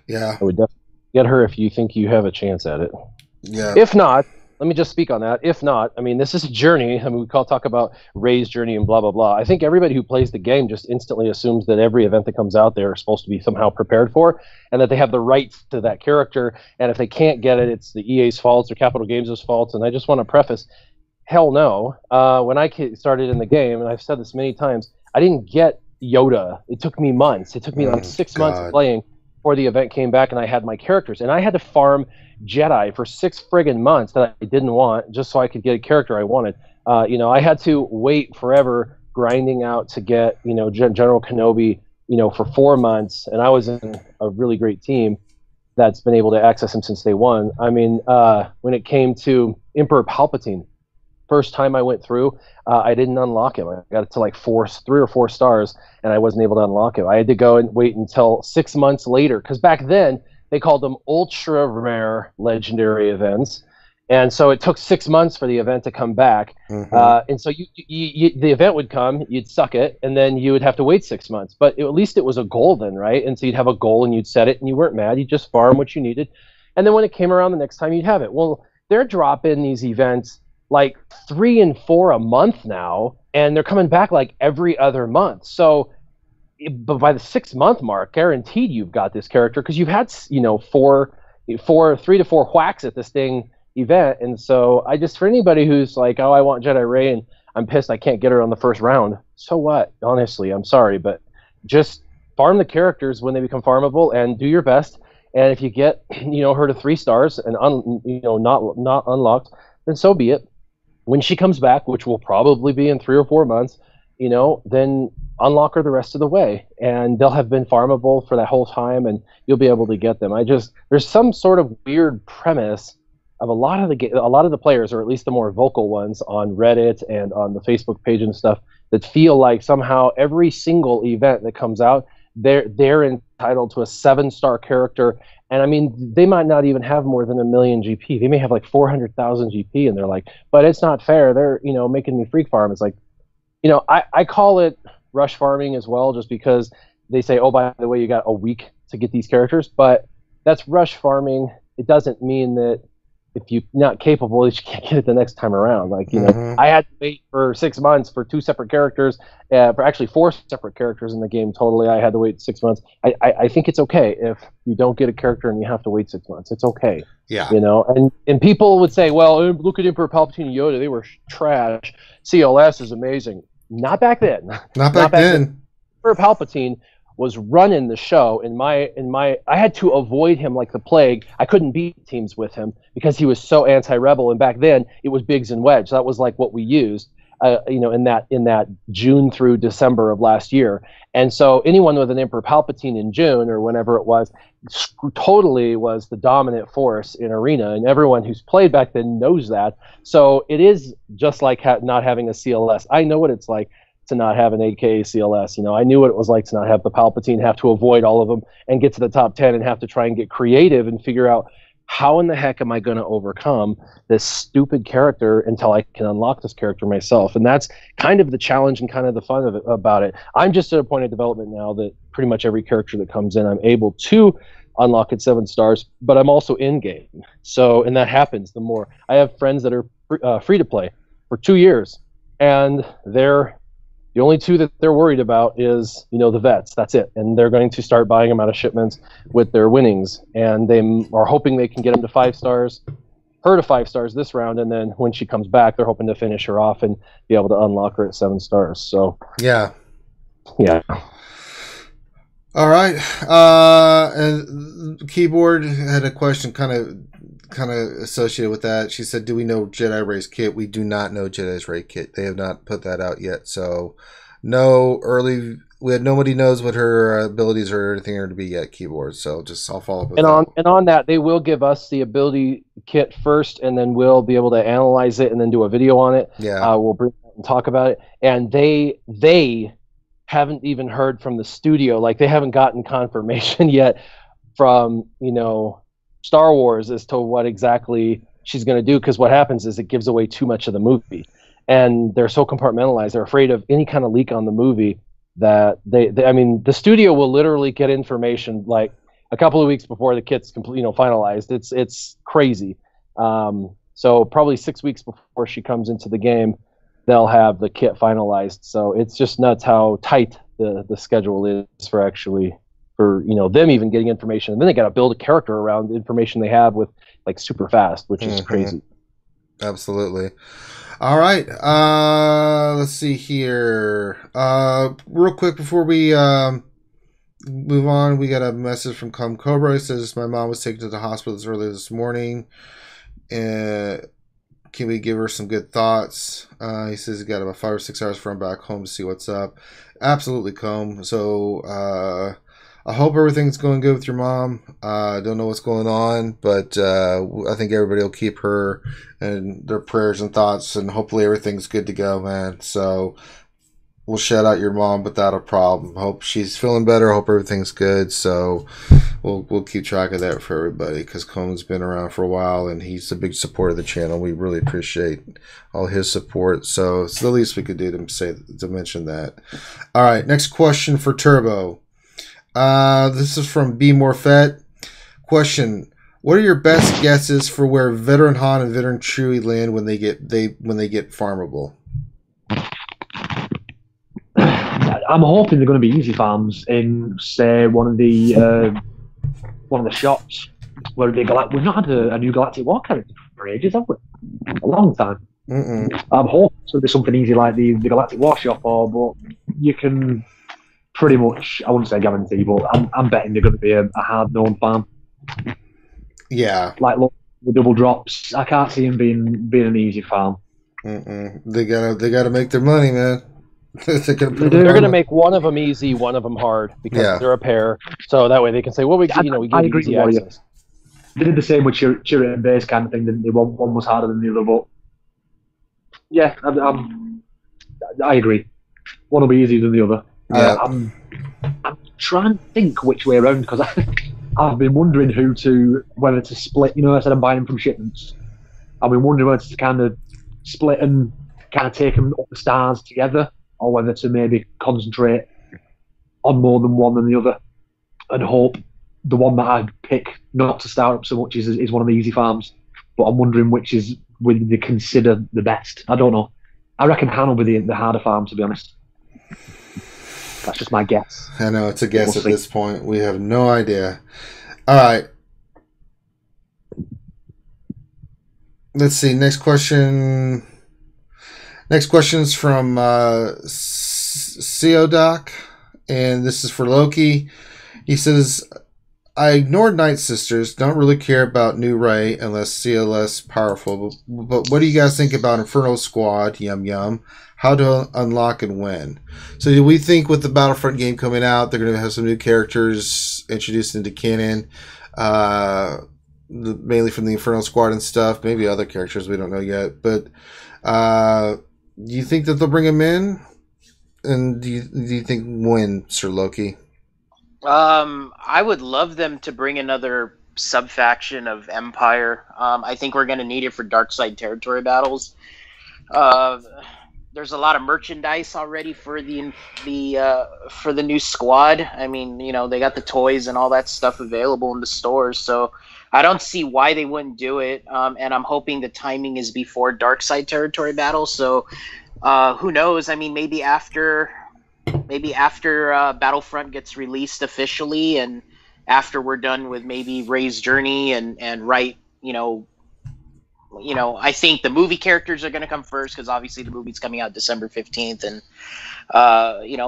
Speaker 2: definitely get her if you think you have a chance at it.
Speaker 1: Yeah.
Speaker 2: If not, let me just speak on that. If not, I mean, this is a journey. I mean, we talk about Rey's journey and blah, blah, blah. I think everybody who plays the game just instantly assumes that every event that comes out there is supposed to be somehow prepared for, and that they have the rights to that character. And if they can't get it, it's the EA's fault or Capital Games' fault. And I just want to preface, hell no. When I started in the game, and I've said this many times, I didn't get Yoda. It took me months. It took me like 6 months of playing before the event came back and I had my characters. And I had to farm Jedi for 6 friggin' months that I didn't want just so I could get a character I wanted. I had to wait forever grinding out to get, General Kenobi, for 4 months. And I was in a really great team that's been able to access him since day one. I mean, when it came to Emperor Palpatine, first time I went through, I didn't unlock him. I got it to like 3 or 4 stars, and I wasn't able to unlock him. I had to go and wait until 6 months later, because back then they called them ultra rare legendary events, and so it took 6 months for the event to come back. And so the event would come, you'd suck it, and then you would have to wait 6 months. But at least it was a goal then, right? And so you'd have a goal and you'd set it, and you weren't mad. You'd just farm what you needed, and then when it came around the next time, you'd have it. Well, they're dropping these events like 3 and 4 a month now, and they're coming back like every other month. So but by the 6 month mark, guaranteed you've got this character, because you've had 3 to 4 whacks at this thing event. And so I just, for anybody who's like, oh, I want Jedi Rey and I'm pissed I can't get her on the first round, so what? Honestly, I'm sorry, but just farm the characters when they become farmable and do your best. And if you get her to 3 stars and not unlocked, then so be it. When she comes back, which will probably be in 3 or 4 months, then unlock her the rest of the way, and they'll have been farmable for that whole time, and you'll be able to get them. There's some sort of weird premise of a lot of the players, or at least the more vocal ones on Reddit and on the Facebook page and stuff, that feel like somehow every single event that comes out, they're entitled to a 7-star character. And I mean, they might not even have more than 1 million GP. They may have like 400,000 GP, and they're like, but it's not fair. They're, making me freak farm. It's like, I call it rush farming as well, just because they say, oh, by the way, you got a week to get these characters. But that's rush farming. It doesn't mean that if you're not capable, you can't get it the next time around. Like, I had to wait for 6 months for 2 separate characters, for actually 4 separate characters in the game totally. I had to wait 6 months. I think it's okay if you don't get a character and you have to wait 6 months. It's okay.
Speaker 1: Yeah.
Speaker 2: And people would say, well, look at Emperor Palpatine and Yoda. They were trash. CLS is amazing. Not back then.
Speaker 1: Not back then.
Speaker 2: Emperor Palpatine was running the show. I had to avoid him like the plague. I couldn't beat teams with him because he was so anti-rebel. And back then it was Biggs and Wedge. That was like what we used, in that June through December of last year. And so anyone with an Emperor Palpatine in June or whenever it was, totally was the dominant force in Arena. And everyone who's played back then knows that. So it is just like not having a CLS. I know what it's like to not have an AKA CLS. I knew what it was like to not have the Palpatine, have to avoid all of them and get to the top 10 and have to try and get creative and figure out how in the heck am I going to overcome this stupid character until I can unlock this character myself. And that's kind of the challenge and kind of the fun of it, about it. I'm just at a point of development now that pretty much every character that comes in, I'm able to unlock at 7 stars, but I'm also in game. So, and that happens the more. I have friends that are free to play for 2 years, and the only 2 that they're worried about is, the vets. That's it. And they're going to start buying them out of shipments with their winnings. And they are hoping they can get them to 5 stars, her to 5 stars this round. And then when she comes back, they're hoping to finish her off and be able to unlock her at 7 stars. So,
Speaker 1: yeah. All right. And Keyboard had a question kind of associated with that. She said, do we know Jedi Ray's KITT? We do not know Jedi's Ray KITT. They have not put that out yet. So nobody knows what her abilities or anything are to be yet, Keyboard. So I'll follow up with that.
Speaker 2: And on that, they will give us the ability kit first, and then we'll be able to analyze it and then do a video on it.
Speaker 1: Yeah.
Speaker 2: We'll bring it and talk about it. And they haven't even heard from the studio. Like, they haven't gotten confirmation yet from, Star Wars as to what exactly she's going to do, because what happens is it gives away too much of the movie. And they're so compartmentalized. They're afraid of any kind of leak on the movie that the studio will literally get information like a couple of weeks before the kit's finalized. It's crazy. So probably 6 weeks before she comes into the game, they'll have the kit finalized. So it's just nuts how tight the schedule is for them even getting information. And then they got to build a character around the information they have with like super fast, which is crazy.
Speaker 1: Absolutely. All right. Let's see here. Real quick before we move on, we got a message from Cobra. It says, my mom was taken to the hospital early this morning. Can we give her some good thoughts? He says he got about 5 or 6 hours from back home to see what's up. Absolutely, Comb. So I hope everything's going good with your mom. I don't know what's going on, but I think everybody will keep her in their prayers and thoughts, and hopefully everything's good to go, man. So we'll shout out your mom without a problem. Hope she's feeling better. Hope everything's good. So we'll keep track of that for everybody, because Comb's been around for a while and he's a big supporter of the channel. We really appreciate all his support. So it's the least we could do to mention that. All right, next question for Turbo. This is from B. Morfett. Question: what are your best guesses for where Veteran Han and Veteran Chewie land when they get farmable?
Speaker 4: I'm hoping they're going to be easy farms in, say, one of the shops where we've not had a new Galactic War character for ages, have we? A long time. I'm hoping it's going to be something easy like the Galactic War shop, but you can pretty much, I wouldn't say guarantee, but I'm betting they're going to be a hard-known farm.
Speaker 1: Yeah.
Speaker 4: Like the double drops. I can't see them being an easy farm.
Speaker 1: They gotta make their money, man.
Speaker 2: They're going to make one of them easy, one of them hard, because they're a pair. So that way they can say, well, we give easy access.
Speaker 4: They did the same with Chirrut and Base kind of thing, didn't they? One was harder than the other, but yeah, I agree. One will be easier than the other. I'm trying to think which way around, because I've been wondering whether to split. Instead of buying them from shipments, I've been wondering whether to kind of split and kind of take them up the stars together, or whether to maybe concentrate on more than one than the other, and hope the one that I pick not to start up so much is one of the easy farms. But I'm wondering which is would they consider the best. I don't know. I reckon Han will be the harder farm, to be honest. That's just my guess.
Speaker 1: I know, it's a guess at this point. We have no idea. All right. Let's see. Next question. Next question is from Codoc, and this is for Loki. He says, I ignored Night Sisters. Don't really care about New Rey unless Sia less powerful. But what do you guys think about Inferno Squad? Yum yum. How to unlock and when? So do we think with the Battlefront game coming out, they're going to have some new characters introduced into canon, mainly from the Inferno Squad and stuff. Maybe other characters we don't know yet. But do you think that they'll bring them in? And do you think when, Sir Loki?
Speaker 3: I would love them to bring another sub-faction of Empire. I think we're going to need it for dark side territory battles. There's a lot of merchandise already for the new squad. I mean, they got the toys and all that stuff available in the stores, so I don't see why they wouldn't do it. And I'm hoping the timing is before dark side territory battle. So who knows? I mean, maybe after Battlefront gets released officially, and after we're done with maybe Rey's journey and write I think the movie characters are going to come first because obviously the movie's coming out December 15th, and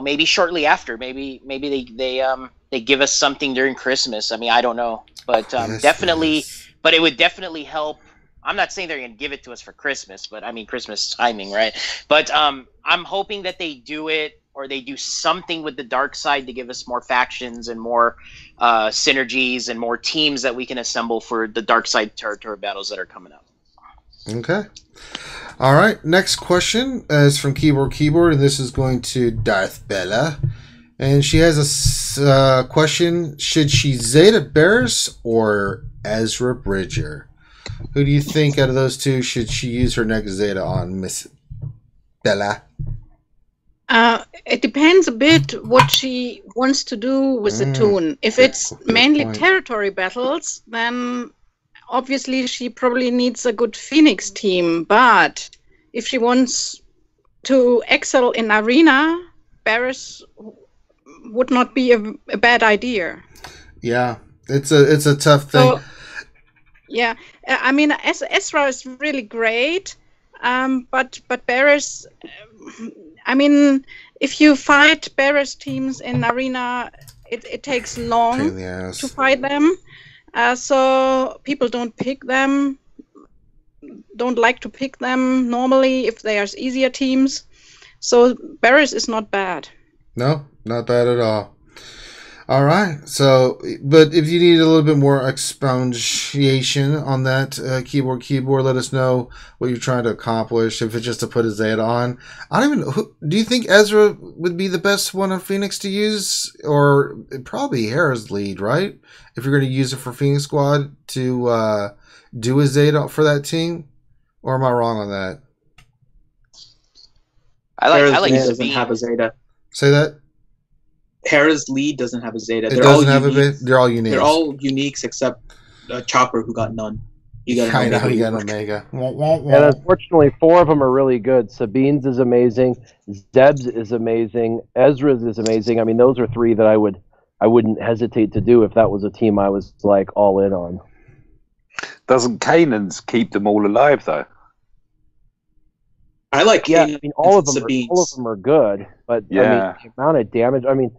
Speaker 3: maybe shortly after, maybe they give us something during Christmas. I mean, I don't know, but definitely, but it would definitely help. I'm not saying they're going to give it to us for Christmas, but I mean Christmas timing, right? But I'm hoping that they do it, or they do something with the dark side to give us more factions and more synergies and more teams that we can assemble for the dark side territory battles that are coming up.
Speaker 1: Okay. All right. Next question is from Keyboard, and this is going to Darth Bella. And she has a question. Should she Zeta Barris or Ezra Bridger? Who do you think out of those two should she use her next Zeta on, Miss Bella?
Speaker 6: It depends a bit what she wants to do with the toon. If it's mainly territory battles, then obviously she probably needs a good Phoenix team. But if she wants to excel in arena, Barris would not be a bad idea.
Speaker 1: Yeah, it's a tough thing.
Speaker 6: So, yeah, I mean, Ezra is really great, but Barris, I mean, if you fight Barris teams in arena, it takes long to fight them. So people don't like to pick them normally if they are easier teams. So Barris is not bad.
Speaker 1: No, not bad at all. All right. So, but if you need a little bit more expoundation on that keyboard, let us know what you're trying to accomplish. If it's just to put a Zeta on, I don't even know. Do you think Ezra would be the best one on Phoenix to use, or probably Hera's lead, right? If you're going to use it for Phoenix Squad to do a Zeta for that team, or am I wrong on that?
Speaker 3: I like
Speaker 5: doesn't have a Zeta.
Speaker 1: Say that.
Speaker 5: Hera's lead doesn't have a Zeta.
Speaker 1: They're all uniques.
Speaker 5: They're all uniques except Chopper, who got none.
Speaker 1: He got an Omega.
Speaker 2: And unfortunately, 4 of them are really good. Sabine's is amazing. Zeb's is amazing. Ezra's is amazing. I mean, those are 3 that I wouldn't hesitate to do if that was a team I was like all in on.
Speaker 7: Doesn't Kanan's keep them all alive though?
Speaker 5: I like
Speaker 2: Kanan. I mean, all of them are good, but I mean, the amount of damage. I mean,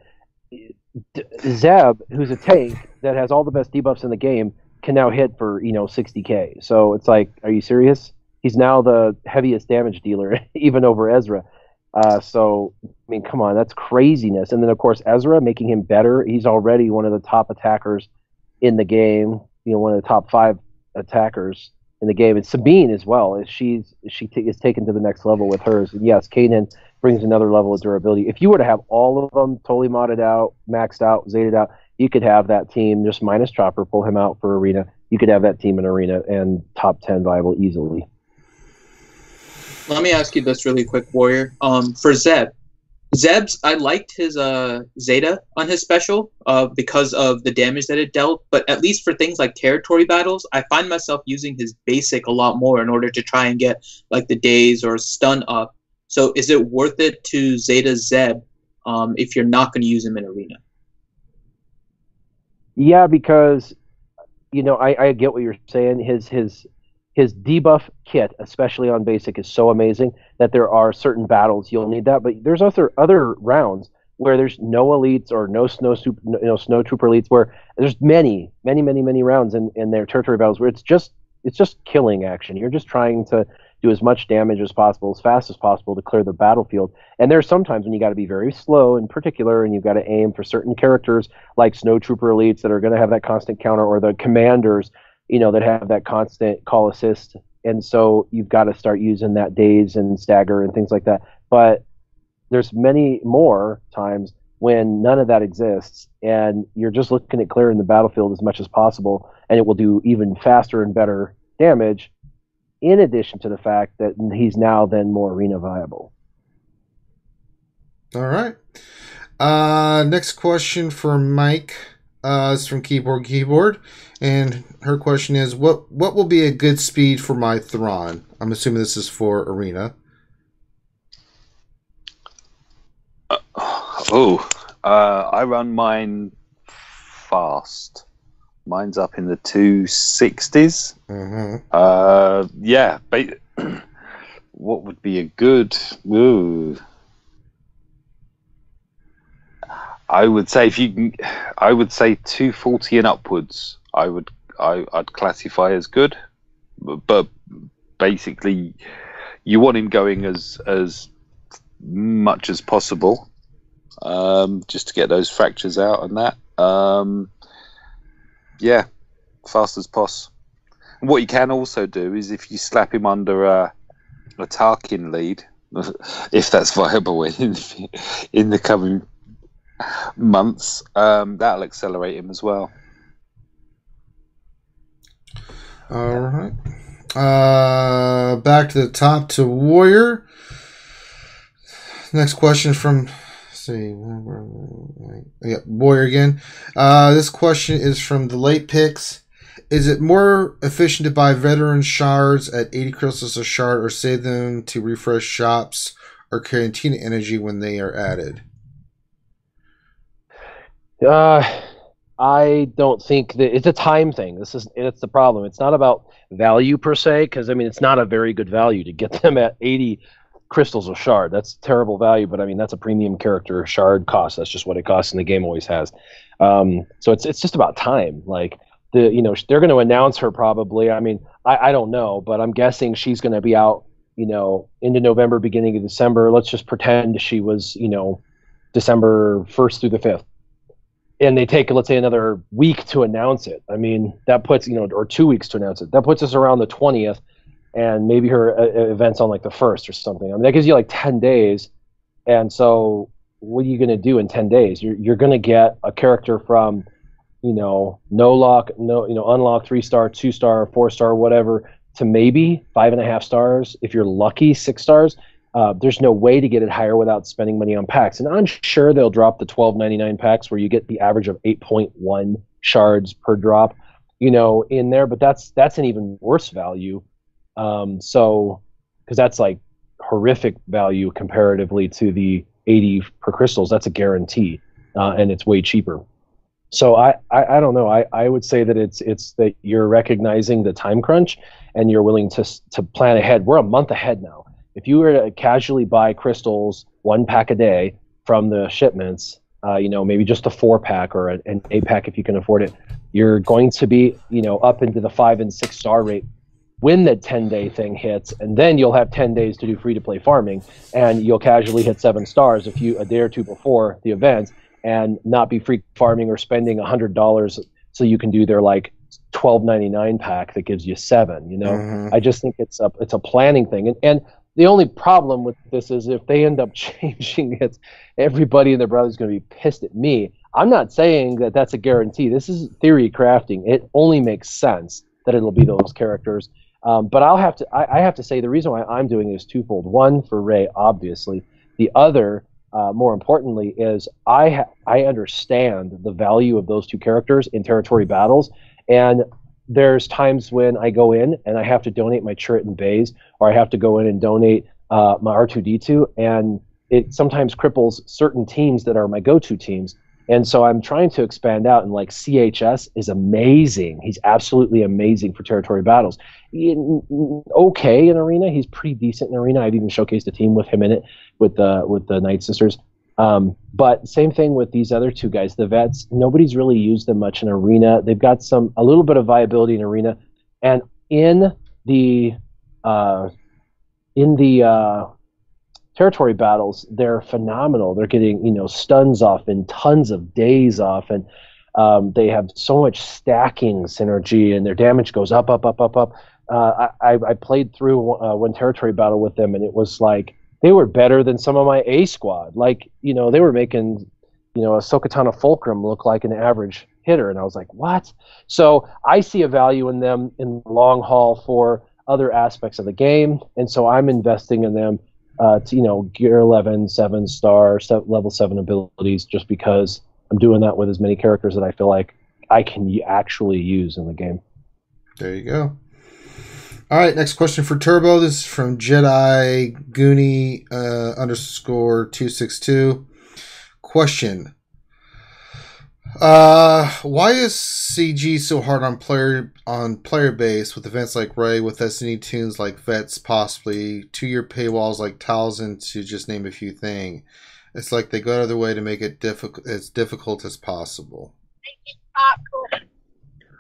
Speaker 2: Zeb, who's a tank that has all the best debuffs in the game, can now hit for 60k. So it's like, are you serious? He's now the heaviest damage dealer, even over Ezra. So I mean, come on, that's craziness. And then of course Ezra, making him better. He's already one of the top attackers in the game. One of the top 5 attackers in the game. And Sabine as well. She is taken to the next level with hers. And yes, Kanan brings another level of durability. If you were to have all of them totally modded out, maxed out, Zetaed out, you could have that team just minus Chopper, pull him out for arena. You could have that team in arena and top 10 viable easily.
Speaker 5: Let me ask you this really quick, Warrior. For Zeb's, I liked his Zeta on his special because of the damage that it dealt, but at least for things like territory battles, I find myself using his basic a lot more in order to try and get like the daze or stun up. So is it worth it to Zeta Zeb if you're not going to use him in arena?
Speaker 2: Yeah, because I get what you're saying. His debuff kit, especially on basic, is so amazing that there are certain battles you'll need that. But there's other rounds where there's no elites or no snow trooper elites, where there's many rounds in their territory battles where it's just killing action. You're just trying to do as much damage as possible, as fast as possible to clear the battlefield. And there's sometimes when you got to be very slow in particular, and you've got to aim for certain characters like snow trooper elites that are going to have that constant counter, or the commanders, that have that constant call assist. And so you've got to start using that daze and stagger and things like that. But there's many more times when none of that exists, and you're just looking at clearing the battlefield as much as possible, and it will do even faster and better damage, in addition to the fact that he's now then more arena viable.
Speaker 1: All right. Next question for Mike. It's from Keyboard. And her question is, what will be a good speed for my Thrawn? I'm assuming this is for arena.
Speaker 7: I run mine fast. Mine's up in the 260s. Yeah. What would be a good? Ooh. I would say I would say 240 and upwards. I'd classify as good, but basically, you want him going as much as possible, just to get those fractures out and that. Yeah, fast as poss. And what you can also do is if you slap him under a Tarkin lead, if that's viable in the coming months, that'll accelerate him as well.
Speaker 1: All right. Back to the top to Warrior. Next question from, Warrior again. This question is from the late picks. Is it more efficient to buy veteran shards at 80 crystals a shard or save them to refresh shops or cantina energy when they are added?
Speaker 2: I don't think that it's a time thing. It's the problem. It's not about value per se, because I mean it's not a very good value to get them at 80 crystals a shard. That's terrible value, but I mean that's a premium character shard cost. That's just what it costs, and the game always has. So it's just about time. Like they're going to announce her probably. I mean I don't know, but I'm guessing she's going to be out into November, beginning of December. Let's just pretend she was December 1st through the 5th. And they take, let's say, another week to announce it. I mean, that puts, or 2 weeks to announce it. That puts us around the 20th, and maybe her event's on like the 1st or something. I mean, that gives you like 10 days. And so what are you going to do in 10 days? You're going to get a character from, no lock, unlock 3-star, 2-star, 4-star, whatever, to maybe 5.5 stars. If you're lucky, 6 stars. There's no way to get it higher without spending money on packs. And I'm sure they'll drop the $12.99 packs where you get the average of 8.1 shards per drop, in there. But that's an even worse value. Because that's like horrific value comparatively to the 80 per crystals. That's a guarantee, and it's way cheaper. So I don't know. I would say that it's that you're recognizing the time crunch and you're willing to plan ahead. We're a month ahead now. If you were to casually buy crystals 1 pack a day from the shipments, maybe just a 4-pack or an 8-pack if you can afford it, you're going to be, up into the 5 and 6 star rate when the 10-day thing hits, and then you'll have 10 days to do free-to-play farming, and you'll casually hit 7 stars a day or two before the event, and not be free farming or spending $100 so you can do their like $12.99 pack that gives you 7. I just think it's a planning thing, and the only problem with this is if they end up changing it, everybody and their brother's going to be pissed at me. I'm not saying that that's a guarantee. This is theory crafting. It only makes sense that it'll be those characters. But I have to say the reason why I'm doing it is twofold. One, for Rey, obviously. The other, more importantly, is I understand the value of those 2 characters in territory battles, and there's times when I go in and I have to donate my turret and bays, or I have to go in and donate my R2-D2, and it sometimes cripples certain teams that are my go-to teams. And so I'm trying to expand out, and like CHS is amazing. He's absolutely amazing for territory battles. Okay in arena, he's pretty decent in arena. I've even showcased a team with him in it with the Night Sisters. But same thing with these other 2 guys, the vets. Nobody's really used them much in arena. They've got a little bit of viability in arena, and in the territory battles, they're phenomenal. They're getting stuns off and tons of days off, and they have so much stacking synergy, and their damage goes up. I played through one territory battle with them, and it was like they were better than some of my A squad. Like, they were making, a Sokatana Fulcrum look like an average hitter. And I was like, what? So I see a value in them in the long haul for other aspects of the game. And so I'm investing in them to, gear 11, 7-star, level 7 abilities, just because I'm doing that with as many characters that I feel like I can actually use in the game.
Speaker 1: There you go. All right, next question for Turbo. This is from Jedi Goonie _262. Question: Why is CG so hard on player base with events like Ray, with SNE tunes like Vets, possibly 2-year paywalls like Talzin, to just name a few things? It's like they go out of their way to make it as difficult as possible.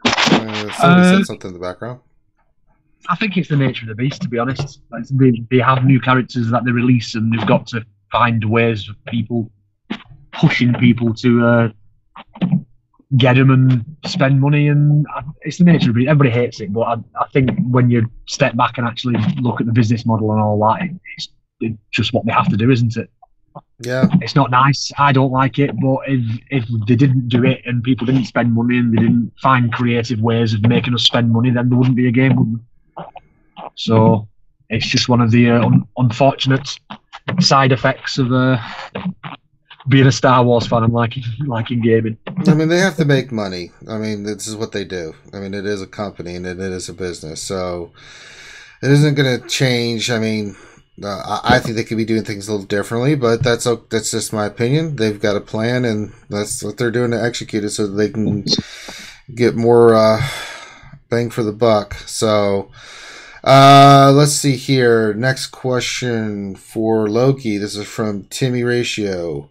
Speaker 1: Somebody said something in the background.
Speaker 4: I think it's the nature of the beast, to be honest. Like, they have new characters that they release, and they've got to find ways of pushing people to get them and spend money, and it's the nature of it. Everybody hates it, but I think when you step back and actually look at the business model and all that, it's just what they have to do, isn't it?
Speaker 1: Yeah. It's
Speaker 4: not nice. I don't like it, but if they didn't do it and people didn't spend money and they didn't find creative ways of making us spend money, then there wouldn't be a game, would there? So it's just one of the unfortunate side effects of being a Star Wars fan and liking gaming.
Speaker 1: I mean, they have to make money. I mean, this is what they do. I mean, it is a company and it is a business, so it isn't going to change. I mean, I think they could be doing things a little differently, but that's just my opinion. They've got a plan, and that's what they're doing to execute it, so that they can get more bang for the buck. So let's see here. Next question for Loki. This is from Timmy Ratio,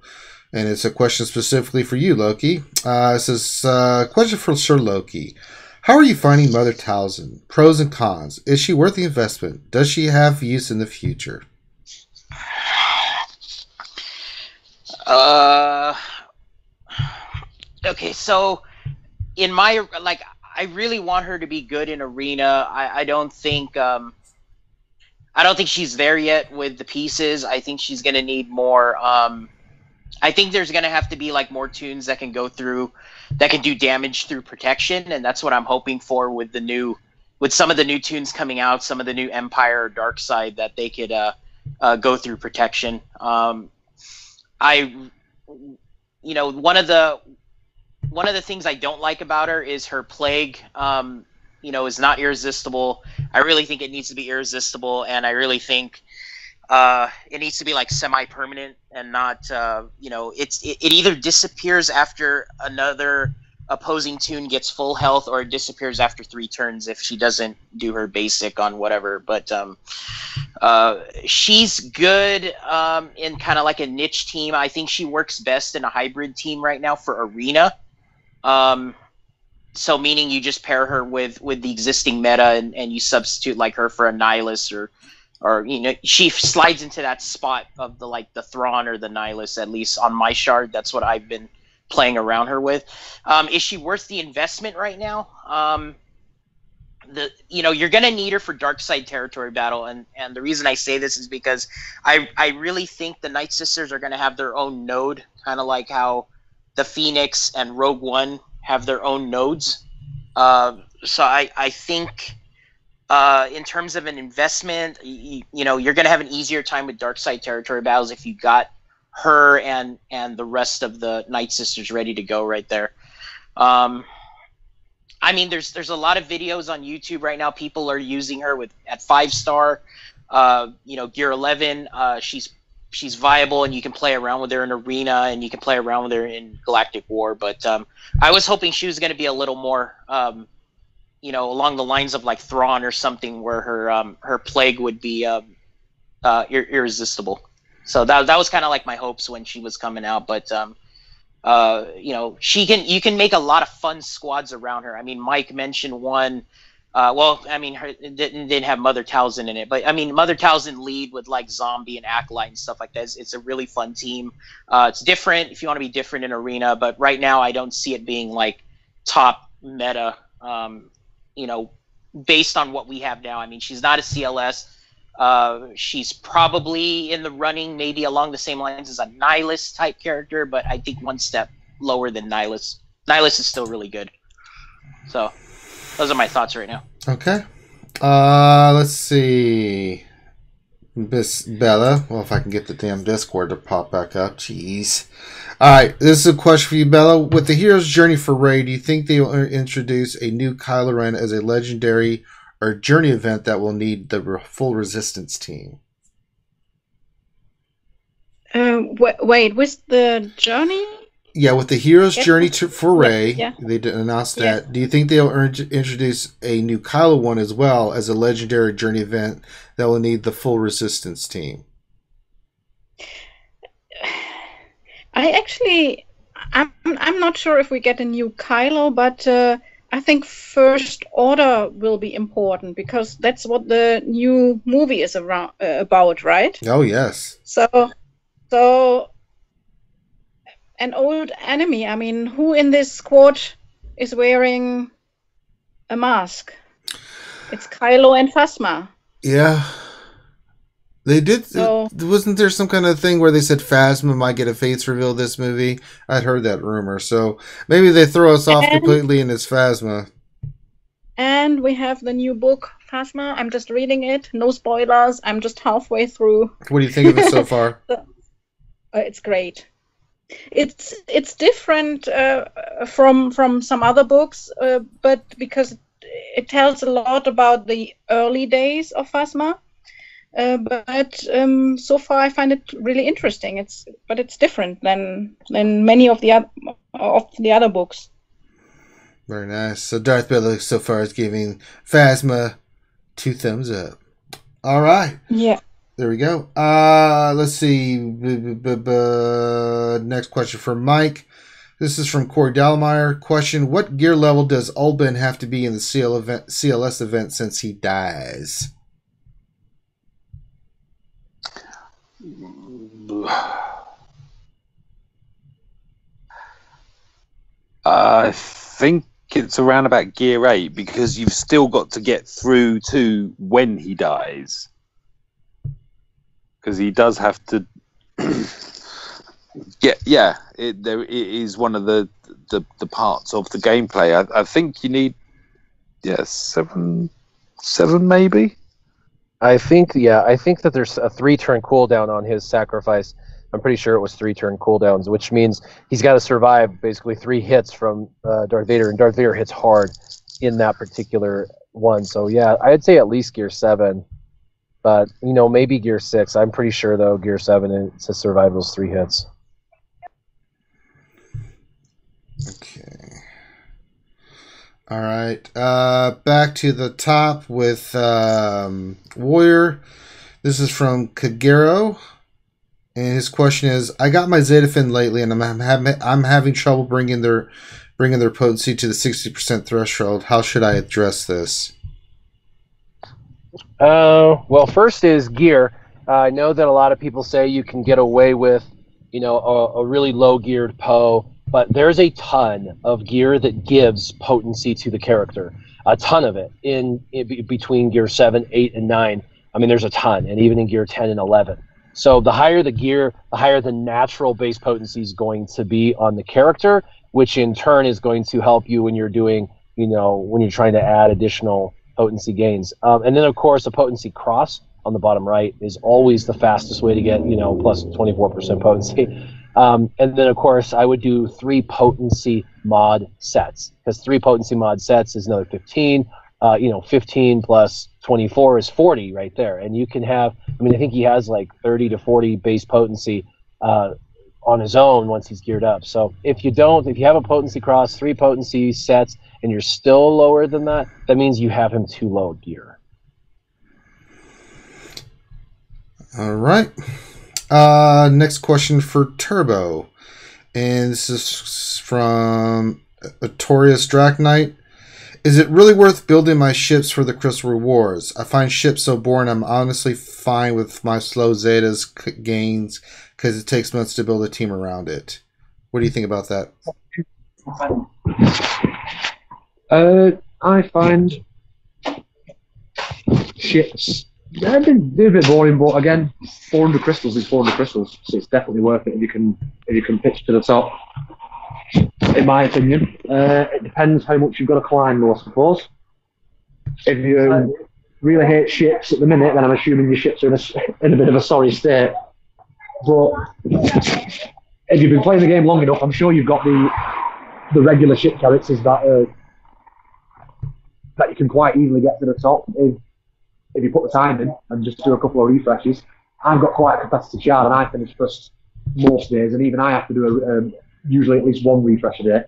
Speaker 1: and it's a question specifically for you, Loki. It says, question for Sir Loki. How are you finding Mother Talzin? Pros and cons. Is she worth the investment? Does she have use in the future?
Speaker 3: Okay, so in my, like, I really want her to be good in Arena. I don't think she's there yet with the pieces. I think she's going to need more. I think there's going to have to be like more tunes that can go through, that can do damage through protection, and that's what I'm hoping for with some of the new tunes coming out, some of the new Empire or Dark Side, that they could go through protection. One of the things I don't like about her is her plague. Is not irresistible. I really think it needs to be irresistible, and I really think it needs to be like semi-permanent and not, it either disappears after another opposing tune gets full health, or it disappears after 3 turns if she doesn't do her basic on whatever. But she's good in kind of like a niche team. I think she works best in a hybrid team right now for Arena. So meaning you just pair her with the existing meta and you substitute like her for a Nihilus or she slides into that spot of the Thrawn or the Nihilus, at least on my shard. That's what I've been playing around her with. Is she worth the investment right now? You're gonna need her for Dark Side territory battle, and the reason I say this is because I really think the Night Sisters are gonna have their own node, kind of like how the Phoenix and Rogue One have their own nodes. So I think in terms of an investment, you're going to have an easier time with Dark Side territory battles if you got her and the rest of the Night Sisters ready to go right there. I mean, there's a lot of videos on YouTube right now. People are using her at 5-star, Gear 11. She's viable, and you can play around with her in Arena, and you can play around with her in Galactic War. But I was hoping she was going to be a little more, along the lines of like Thrawn or something, where her plague would be irresistible. So that was kind of like my hopes when she was coming out. But you can make a lot of fun squads around her. I mean, Mike mentioned one. It didn't have Mother Talzin in it, but I mean, Mother Talzin lead with like Zombie and Acolyte and stuff like that. It's a really fun team. It's different if you want to be different in Arena, but right now I don't see it being like top meta, based on what we have now. I mean, she's not a CLS. She's probably in the running, maybe along the same lines as a Nihilus type character, but I think one step lower than Nihilus. Nihilus is still really good. So those are my thoughts right now.
Speaker 1: Okay. Let's see. Miss Bella. Well, if I can get the damn Discord to pop back up. Jeez. Alright, this is a question for you, Bella. With the hero's journey for Rey, do you think they will introduce a new Kylo Ren as a legendary or journey event that will need the full Resistance team?
Speaker 6: Wait, with the journey?
Speaker 1: Yeah, with the hero's journey for Rey, they announced that.
Speaker 6: Yeah.
Speaker 1: Do you think they'll introduce a new Kylo one as well as a legendary journey event that will need the full Resistance team?
Speaker 6: I'm not sure if we get a new Kylo, but I think First Order will be important because that's what the new movie is about, right?
Speaker 1: Oh yes.
Speaker 6: So an old enemy. I mean, who in this squad is wearing a mask? It's Kylo and Phasma.
Speaker 1: Yeah. They did. Wasn't there some kind of thing where they said Phasma might get a face reveal this movie? I'd heard that rumor. So maybe they throw us off completely and it's Phasma.
Speaker 6: And we have the new book, Phasma. I'm just reading it. No spoilers. I'm just halfway through.
Speaker 1: What do you think of it so far?
Speaker 6: It's great. It's different from some other books, but because it tells a lot about the early days of Phasma. But so far I find it really interesting. It's different than many of the other books.
Speaker 1: Very nice. So Darth Vader so far is giving Phasma 2 thumbs up. All right.
Speaker 6: Yeah.
Speaker 1: There we go. Let's see. Next question for Mike. This is from Corey Dalmeyer. Question: what gear level does Ulban have to be in the CLS event since he dies?
Speaker 7: I think it's around about gear 8 because you've still got to get through to when he dies, because he does have to. It is one of the parts of the gameplay. I think you need 7 maybe.
Speaker 2: I think that there's a 3-turn cooldown on his sacrifice. I'm pretty sure it was 3-turn cooldowns, which means he's got to survive basically 3 hits from Darth Vader, and Darth Vader hits hard in that particular one. So yeah, I'd say at least gear 7, but maybe gear 6. I'm pretty sure though gear 7 to survive those 3 hits.
Speaker 1: Okay. All right. Back to the top with Warrior. This is from Kagero. And his question is: I got my Zeta Fin lately, and I'm having trouble bringing their potency to the 60% threshold. How should I address this?
Speaker 2: Well, first is gear. I know that a lot of people say you can get away with, a really low geared Poe, but there's a ton of gear that gives potency to the character. A ton of it in between gear 7, 8, and 9. I mean, there's a ton, and even in gear 10 and 11. So the higher the gear, the higher the natural base potency is going to be on the character, which in turn is going to help you when you're doing, when you're trying to add additional potency gains. And then, of course, a potency cross on the bottom right is always the fastest way to get, plus 24% potency. And then, of course, I would do 3 potency mod sets, because 3 potency mod sets is another 15. 15 plus 24 is 40 right there. And you can have, I think he has like 30 to 40 base potency on his own once he's geared up. So if you have a potency cross, 3 potency sets, and you're still lower than that, that means you have him too low gear.
Speaker 1: All right. Next question for Turbo. And this is from Artorias Drachnite. Is it really worth building my ships for the Crystal Rewards? I find ships so boring. I'm honestly fine with my slow Zetas gains because it takes months to build a team around it. What do you think about that?
Speaker 4: I find ships they're a bit boring, but again, 400 crystals is 400 crystals, so it's definitely worth it if you can pitch to the top. In my opinion, it depends how much you've got to climb, though, I suppose. If you really hate ships at the minute, then I'm assuming your ships are in a bit of a sorry state. But if you've been playing the game long enough, I'm sure you've got the regular ship characters that you can quite easily get to the top if you put the time in and just do a couple of refreshes. I've got quite a competitive chart, and I finish first most days, and even I have to do usually at least one refresh a day.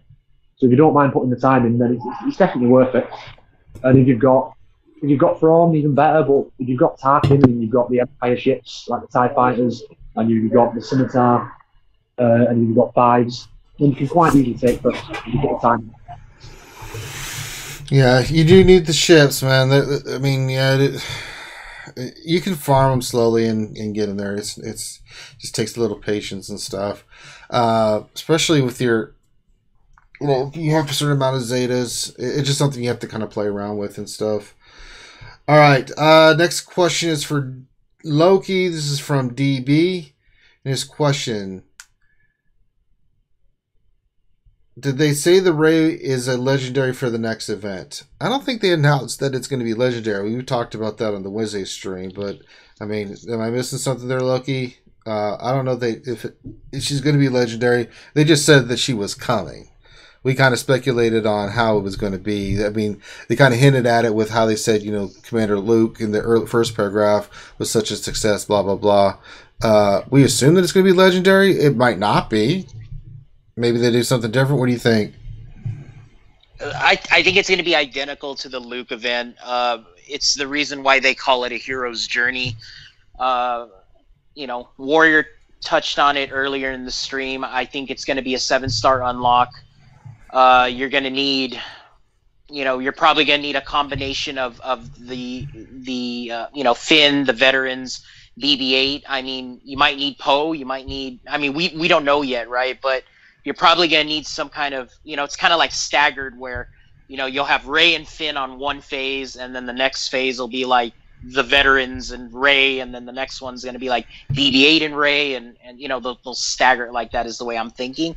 Speaker 4: So if you don't mind putting the time in, then it's definitely worth it. And if you've got Thrawn, even better. But if you've got Tarkin and you've got the Empire ships like the TIE fighters, and you've got the Scimitar, and you've got Fives, then you can quite easily take first if you put the time.
Speaker 1: Yeah, you do need the ships, man. I mean, yeah, you can farm them slowly and get in there. It's just takes a little patience and stuff, especially with your. You have a certain amount of Zetas. It's just something you have to kind of play around with and stuff. All right. Next question is for Loki. This is from DB. And his question: did they say the Rey is a legendary for the next event? I don't think they announced that it's going to be legendary. We talked about that on the Wednesday stream, but I mean, am I missing something there, Loki? I don't know if she's going to be legendary. They just said that she was coming. We kind of speculated on how it was going to be. I mean, they kind of hinted at it with how they said, Commander Luke in the first paragraph was such a success, blah, blah, blah. We assume that it's going to be legendary. It might not be. Maybe they do something different. What do you think?
Speaker 3: I think it's going to be identical to the Luke event. It's the reason why they call it a hero's journey. Warrior touched on it earlier in the stream. I think it's going to be a 7-star unlock. You're going to need, you're probably going to need a combination of the Finn, the veterans, BB-8. I mean, you might need Poe. You might need. I mean, we don't know yet, right? But you're probably going to need some kind of, it's kind of like staggered where, you'll have Rey and Finn on one phase, and then the next phase will be like the veterans and Rey, and then the next one's going to be like BB-8 and Rey, and they'll stagger it like that is the way I'm thinking.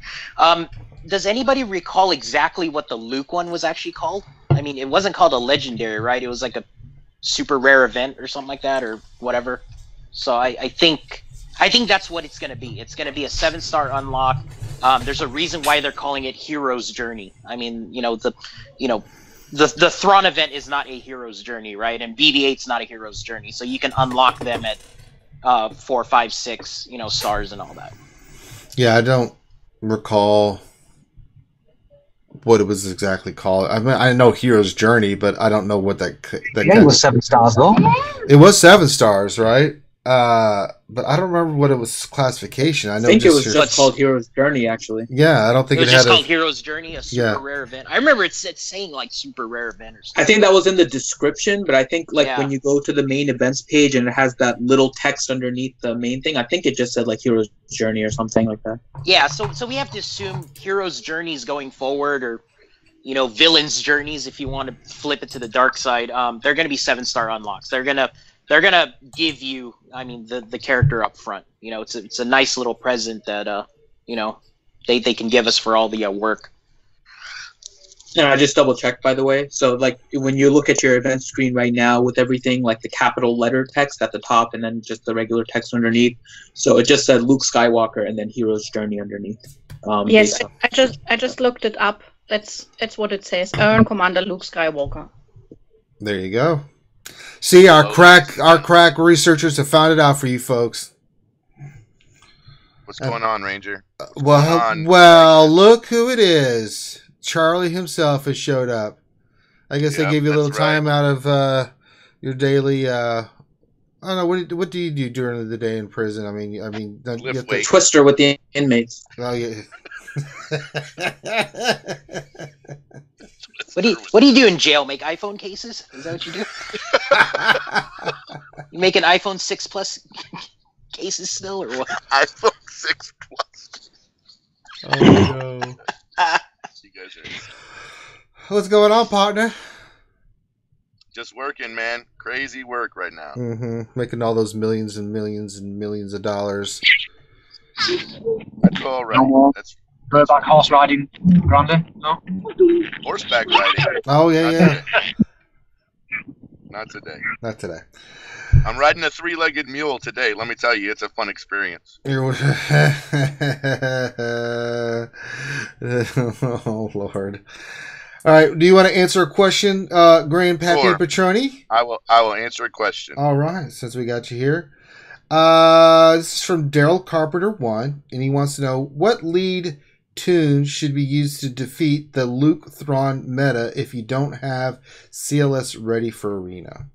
Speaker 3: Does anybody recall exactly what the Luke one was actually called? I mean, it wasn't called a legendary, right? It was like a super rare event or something like that, or whatever. So I think that's what it's going to be. It's going to be a 7-star unlock. There's a reason why they're calling it Hero's Journey. I mean, the Thrawn event is not a hero's journey, right? And BB-8's not a hero's journey, so you can unlock them at 4, 5, 6, stars and all that.
Speaker 1: Yeah, I don't recall what it was exactly called. I mean, I know Hero's Journey, but I don't know what that
Speaker 4: it was 7 stars though.
Speaker 1: It was 7 stars, right? But I don't remember what it was classification. I
Speaker 5: think it was just called Hero's Journey, actually.
Speaker 1: Yeah, I don't think
Speaker 3: it was just called Hero's Journey, a super rare event. I remember it's saying like super rare event or something.
Speaker 5: I think that was in the description, but I think when you go to the main events page and it has that little text underneath the main thing, I think it just said like Hero's Journey or something like that.
Speaker 3: Yeah, so we have to assume Hero's Journeys going forward, or villains' journeys if you want to flip it to the dark side. They're going to be 7-star unlocks. They're gonna give you, I mean, the character up front. It's a nice little present that they can give us for all the work.
Speaker 5: And I just double checked, by the way. So like when you look at your event screen right now with everything like the capital letter text at the top and then just the regular text underneath. So it just said Luke Skywalker and then Hero's Journey underneath.
Speaker 6: Yes, I just looked it up. That's what it says. Earn Commander Luke Skywalker.
Speaker 1: There you go. See, our crack researchers have found it out for you folks.
Speaker 8: What's going on, Ranger?
Speaker 1: Well, look who it is. Charlie himself has showed up. I guess they gave you a little time out of your daily. I don't know. What do you do during the day in prison? I mean, you have to
Speaker 5: Twister with the inmates.
Speaker 1: Oh yeah.
Speaker 3: What do you do in jail? Make iPhone cases? Is that what you do? You make an iPhone 6 Plus cases still, or what?
Speaker 8: iPhone 6 Plus.
Speaker 1: Oh no!
Speaker 8: You guys are
Speaker 1: What's going on, partner?
Speaker 8: just working, man. Crazy work right now.
Speaker 1: Mm-hmm. Making all those millions and millions and millions of dollars.
Speaker 8: That's all right. That's
Speaker 4: Bareback horse riding, Grande? No?
Speaker 8: horseback riding.
Speaker 1: Oh yeah.
Speaker 8: Not today.
Speaker 1: Not today.
Speaker 8: I'm riding a 3-legged mule today. Let me tell you, it's a fun experience.
Speaker 1: Oh Lord! All right. Do you want to answer a question, Grandpappy
Speaker 8: Sure.
Speaker 1: Petroni?
Speaker 8: I will answer a question.
Speaker 1: All right. Since we got you here, this is from Daryl Carpenter 1, and he wants to know what lead tunes should be used to defeat the Luke Thrawn meta if you don't have CLS ready for Arena?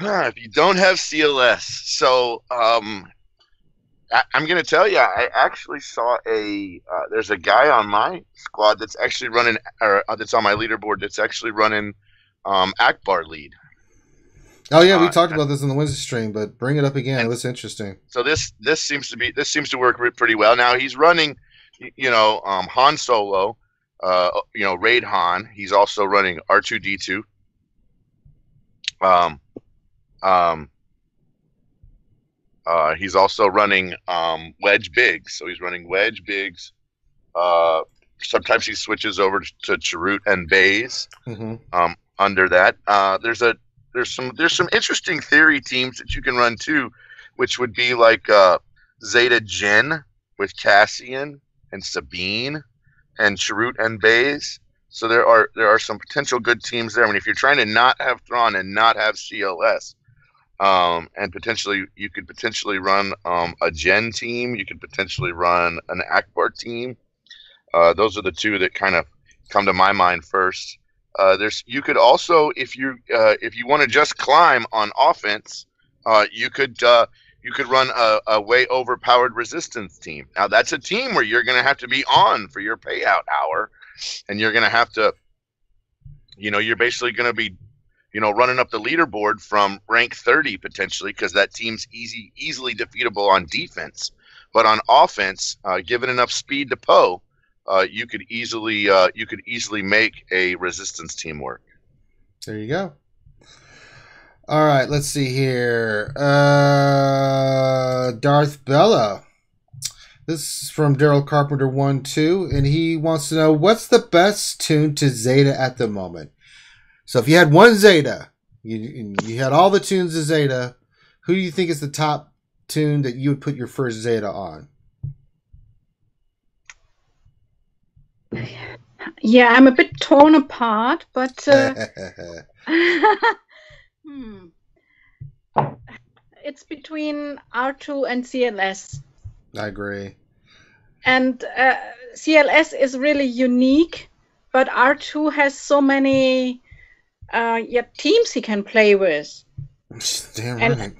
Speaker 8: If you don't have CLS, so I'm going to tell you, I actually saw there's a guy on my squad that's actually running, or that's on my leaderboard that's actually running Akbar lead.
Speaker 1: Oh yeah, we talked about this in the Wednesday stream, but bring it up again. It was interesting.
Speaker 8: So this seems to work pretty well. Now he's running, Han Solo, Raid Han. He's also running R2D2. He's also running Wedge Biggs. So he's running Wedge Biggs. Sometimes he switches over to Chirrut and Baze. Under that, there's some interesting theory teams that you can run too, which would be like Zeta Jin with Cassian and Sabine and Chirrut and Baze. So there are some potential good teams there. I mean, if you're trying to not have Thrawn and not have CLS, and you could potentially run a Gen team. You could potentially run an Akbar team. Those are the two that kind of come to my mind first. You could also, if you want to just climb on offense, you could run a way overpowered resistance team. Now that's a team where you're going to have to be on for your payout hour, and you're going to have to, you're basically going to be, running up the leaderboard from rank 30 potentially, because that team's easily defeatable on defense, but on offense, given enough speed to Poe, you could easily make a resistance team work.
Speaker 1: There you go. All right, let's see here. Darth Bella. This is from Daryl Carpenter 1-2, and he wants to know what's the best tune to Zeta at the moment. So if you had one Zeta, you had all the tunes of Zeta, who do you think is the top tune that you would put your first Zeta on?
Speaker 6: Yeah, I'm a bit torn apart, but it's between R2 and CLS.
Speaker 1: I agree.
Speaker 6: And CLS is really unique, but R2 has so many teams he can play with.
Speaker 1: Damn right.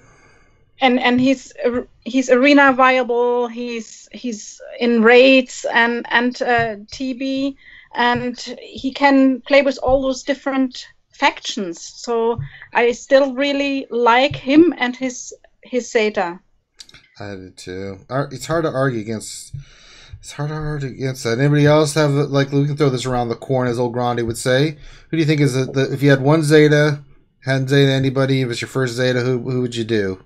Speaker 6: And he's arena viable. He's in raids and TB, and he can play with all those different factions. So I still really like him and his Zeta.
Speaker 1: I do too. It's hard to argue against. It's hard to argue against that. Anybody else have, like, we can throw this around the corn, as old Grande would say. Who do you think is if you had one Zeta, hadn't Zeta anybody, if it's your first Zeta, who would you do?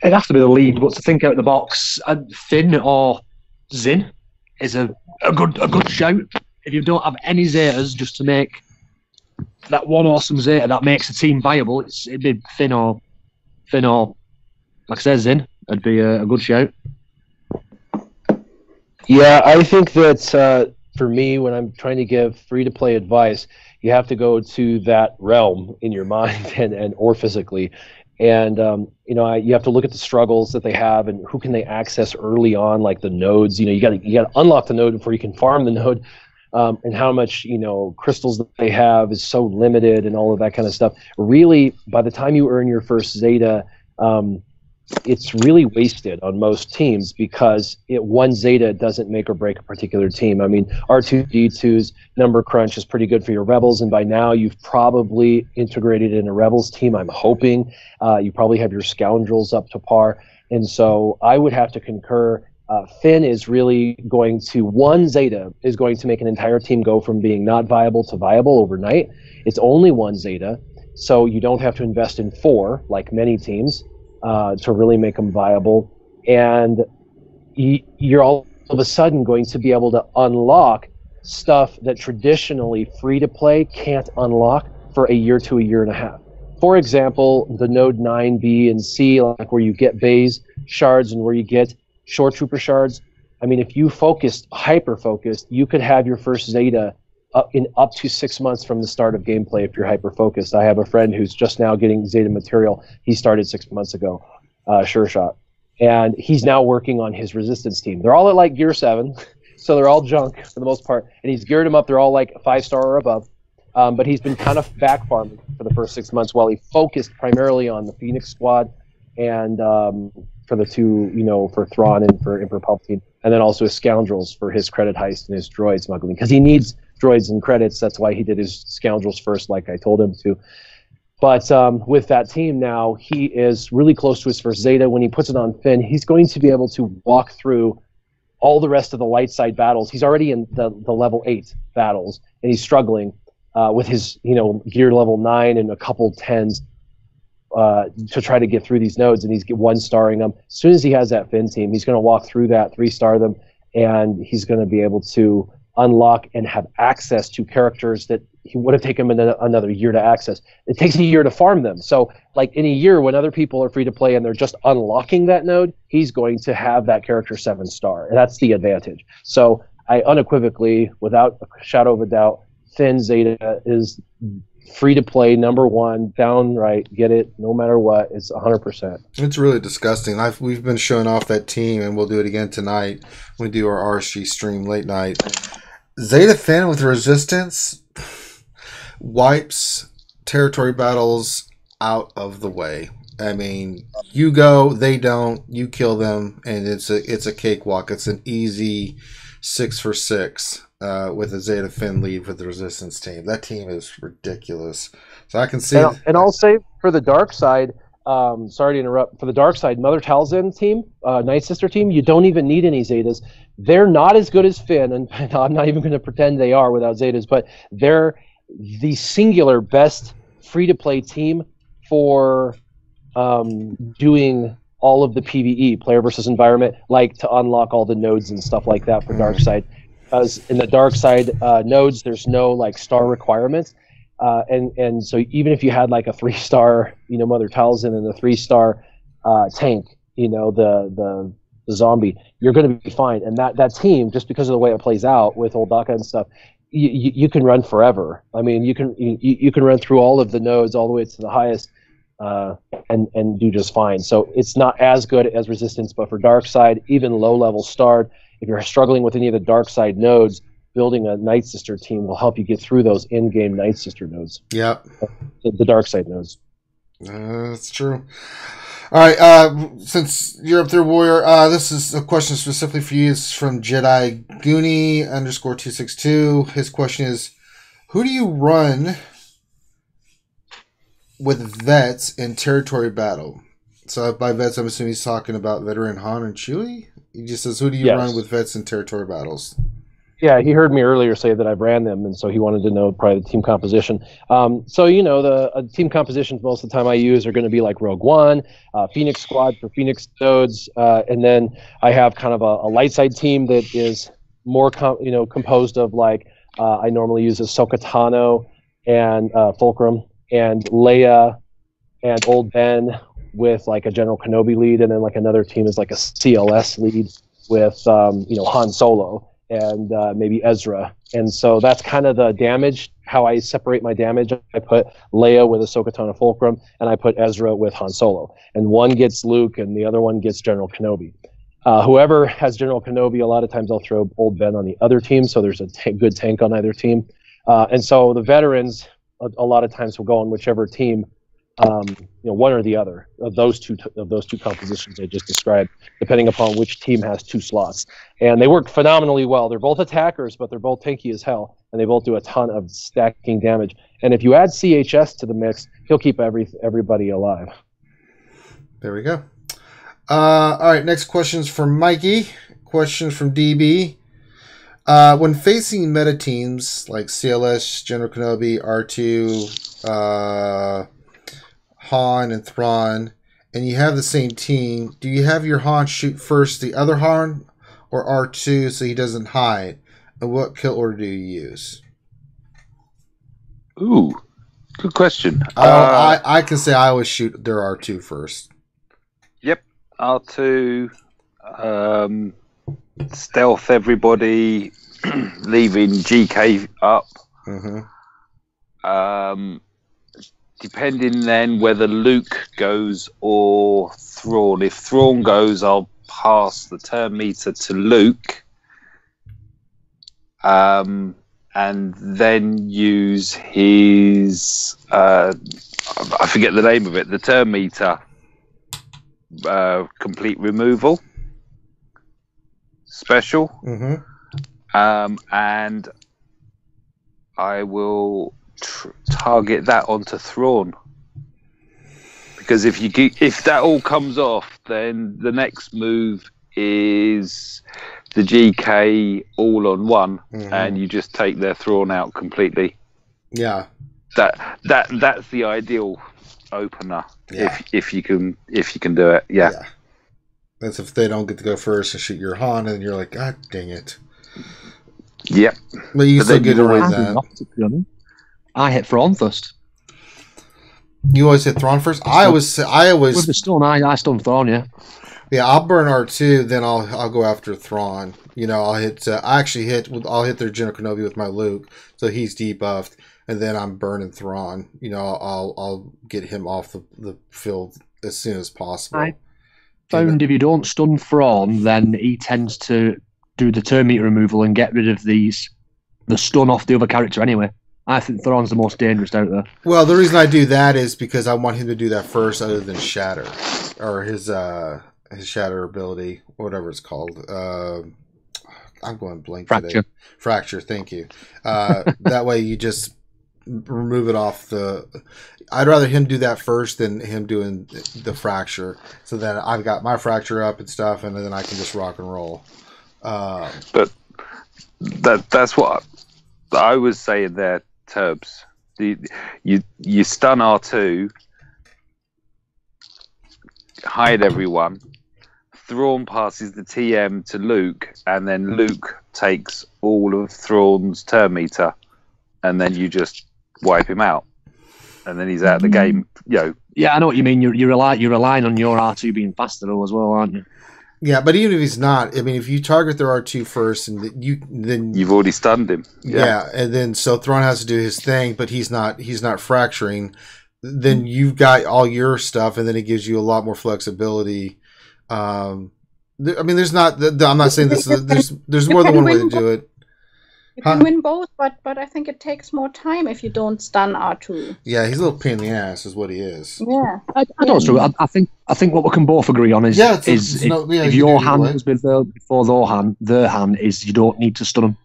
Speaker 4: It'd have to be the lead, but to think out of the box, Finn or Zin is a good shout. If you don't have any Zetas, just to make that one awesome Zeta that makes a team viable, it'd be Finn or like I said, Zin. It'd be a good shout.
Speaker 2: Yeah, I think that for me, when I'm trying to give free-to-play advice, you have to go to that realm in your mind and or physically. And, you have to look at the struggles that they have and who can they access early on, like the nodes. You got to unlock the node before you can farm the node, and how much, crystals that they have is so limited and all of that kind of stuff. Really, by the time you earn your first Zeta, it's really wasted on most teams because one Zeta doesn't make or break a particular team. I mean, R2D2's number crunch is pretty good for your Rebels, and by now you've probably integrated in a Rebels team, I'm hoping. You probably have your Scoundrels up to par, and so I would have to concur. Finn is really one Zeta is going to make an entire team go from being not viable to viable overnight. It's only one Zeta, so you don't have to invest in 4 like many teams. To really make them viable, and you're all of a sudden going to be able to unlock stuff that traditionally free-to-play can't unlock for a year to a year and a half. For example, the node 9, B, and C, like where you get Baze shards and where you get Shore Trooper shards. I mean, if you hyper-focused, you could have your first Zeta in up to 6 months from the start of gameplay if you're hyper-focused. I have a friend who's just now getting Zeta material. He started 6 months ago, sure shot. and he's now working on his resistance team. They're all at like Gear 7, so they're all junk for the most part, and he's geared them up. They're all like 5-star or above, but he's been kind of back farming for the first 6 months while he focused primarily on the Phoenix Squad and for the two, for Thrawn and for Emperor Palpatine, and then also his Scoundrels for his credit heist and his droid smuggling, because he needs droids and credits. That's why he did his Scoundrels first, like I told him to. But with that team now, he is really close to his first Zeta. When he puts it on Finn, he's going to be able to walk through all the rest of the light side battles. He's already in the level 8 battles, and he's struggling with his gear level 9 and a couple 10s to try to get through these nodes, and he's 1-starring them. As soon as he has that Finn team, he's going to walk through that, 3-star them, and he's going to be able to unlock and have access to characters that he would have taken him another year to access. It takes a year to farm them. So like in a year when other people are free to play and they're just unlocking that node, he's going to have that character 7-star. And that's the advantage. So I unequivocally, without a shadow of a doubt, Finn Zeta is free to play, number 1, downright, get it, no matter what. It's 100%.
Speaker 1: It's really disgusting. We've been showing off that team, and we'll do it again tonight when we do our RSG stream late night. Zeta Finn with Resistance wipes territory battles out of the way. I mean, you go, they don't, you kill them, and it's a cakewalk. It's an easy 6 for 6 with a Zeta Finn lead with the Resistance team. That team is ridiculous. So I can see.
Speaker 2: And I'll say for the dark side, sorry to interrupt. For the dark side, Mother Talzin team, Night Sister team, you don't even need any Zetas. They're not as good as Finn, and I'm not even going to pretend they are without Zetas, but they're the singular best free-to-play team for doing all of the PvE, player versus environment, like to unlock all the nodes and stuff like that for dark side. Because in the dark side nodes, there's no like star requirements. And so even if you had like a 3-star, Mother Talzin and a 3-star tank, the zombie, you're going to be fine. And that team, just because of the way it plays out with old Daka and stuff, you can run forever. I mean, you can run through all of the nodes all the way to the highest and do just fine. So it's not as good as Resistance, but for dark side, even low level starred, if you're struggling with any of the dark side nodes, building a Night Sister team will help you get through those in-game Night Sister nodes.
Speaker 1: Yep.
Speaker 2: The dark side nodes.
Speaker 1: That's true. All right, since you're up there, Warrior, this is a question specifically for you. It's from Jedi Goonie _262. His question is, who do you run with vets in territory battle? So by vets, I'm assuming he's talking about veteran Han and Chewie? He just says, who do you run with vets in territory battles?
Speaker 2: Yeah, he heard me earlier say that I've ran them, and so he wanted to know probably the team composition. So, the team compositions most of the time I use are going to be like Rogue One, Phoenix Squad for Phoenix nodes, and then I have kind of a light side team that is more, composed of like, I normally use Ahsoka Tano and Fulcrum and Leia and Old Ben with like a General Kenobi lead, and then like another team is like a CLS lead with, Han Solo and maybe Ezra. And so that's kind of the damage, how I separate my damage. I put Leia with Ahsoka Tano Fulcrum, and I put Ezra with Han Solo. And one gets Luke, and the other one gets General Kenobi. Whoever has General Kenobi, a lot of times I'll throw Old Ben on the other team, so there's a good tank on either team. And so the veterans, a lot of times will go on whichever team, one or the other of those two compositions I just described, depending upon which team has 2 slots. And they work phenomenally well. They're both attackers, but they're both tanky as hell, and they both do a ton of stacking damage. And if you add CHS to the mix, he'll keep everybody alive.
Speaker 1: There we go. All right, next question's from Mikey. Question from DB. When facing meta teams like CLS, General Kenobi, R2, Han and Thrawn, and you have the same team, do you have your Han shoot first the other Han or R2 so he doesn't hide? And what kill order do you use?
Speaker 7: Ooh, good question.
Speaker 1: I can say I always shoot their R2 first.
Speaker 7: Yep, R2, stealth everybody, leaving GK up.
Speaker 1: Mm-hmm.
Speaker 7: Depending then whether Luke goes or Thrawn. If Thrawn goes, I'll pass the turn meter to Luke. And then use his I forget the name of it, the turn meter complete removal special. And I will target that onto Thrawn, because if that all comes off, then the next move is the GK all on one, and you just take their Thrawn out completely.
Speaker 1: Yeah,
Speaker 7: that's the ideal opener. Yeah. if you can do it. Yeah.
Speaker 1: That's if they don't get to go first and shoot your Han, and you're like, God dang it.
Speaker 7: Yep.
Speaker 1: But you still get around that.
Speaker 4: I hit Thrawn first.
Speaker 1: You always hit Thrawn first? I always
Speaker 4: with the stun, I stun Thrawn, yeah.
Speaker 1: Yeah, I'll burn R2, then I'll go after Thrawn. You know, I'll hit their General Kenobi with my Luke, so he's debuffed, and then I'm burning Thrawn. You know, I'll get him off the field as soon as possible.
Speaker 4: I found if you don't stun Thrawn, then he tends to do the turn meter removal and get rid of the stun off the other character anyway. I think Thrawn's the most dangerous out there.
Speaker 1: Well, the reason I do that is because I want him to do that first, other than Shatter, or his Shatter ability, whatever it's called. I'm going blank today. Fracture. Thank you. That way you just remove it off the. I'd rather him do that first than him doing the fracture. So then I've got my fracture up and stuff, and then I can just rock and roll.
Speaker 7: But that's what I was saying there, Turbs. You stun R2, hide everyone. Thrawn passes the TM to Luke, and then Luke takes all of Thrawn's turn meter, and then you just wipe him out, and then he's out of the game.
Speaker 4: Yeah, I know what you mean. You're relying on your R2 being faster as well, aren't you?
Speaker 1: Yeah, but even if he's not, I mean, if you target their R2 first, and then
Speaker 7: you've already stunned him.
Speaker 1: Yeah, and then so Thrawn has to do his thing, but he's not fracturing. Then you've got all your stuff, and then it gives you a lot more flexibility. I mean, there's not. I'm not saying this. There's more than one way to do it.
Speaker 6: You can win both, but I think it takes more time if you don't stun R2.
Speaker 1: Yeah, he's a little pain in the ass, is what he is.
Speaker 6: Yeah,
Speaker 4: I don't know. I think what we can both agree on is if your hand has been before their hand is you don't need to stun them.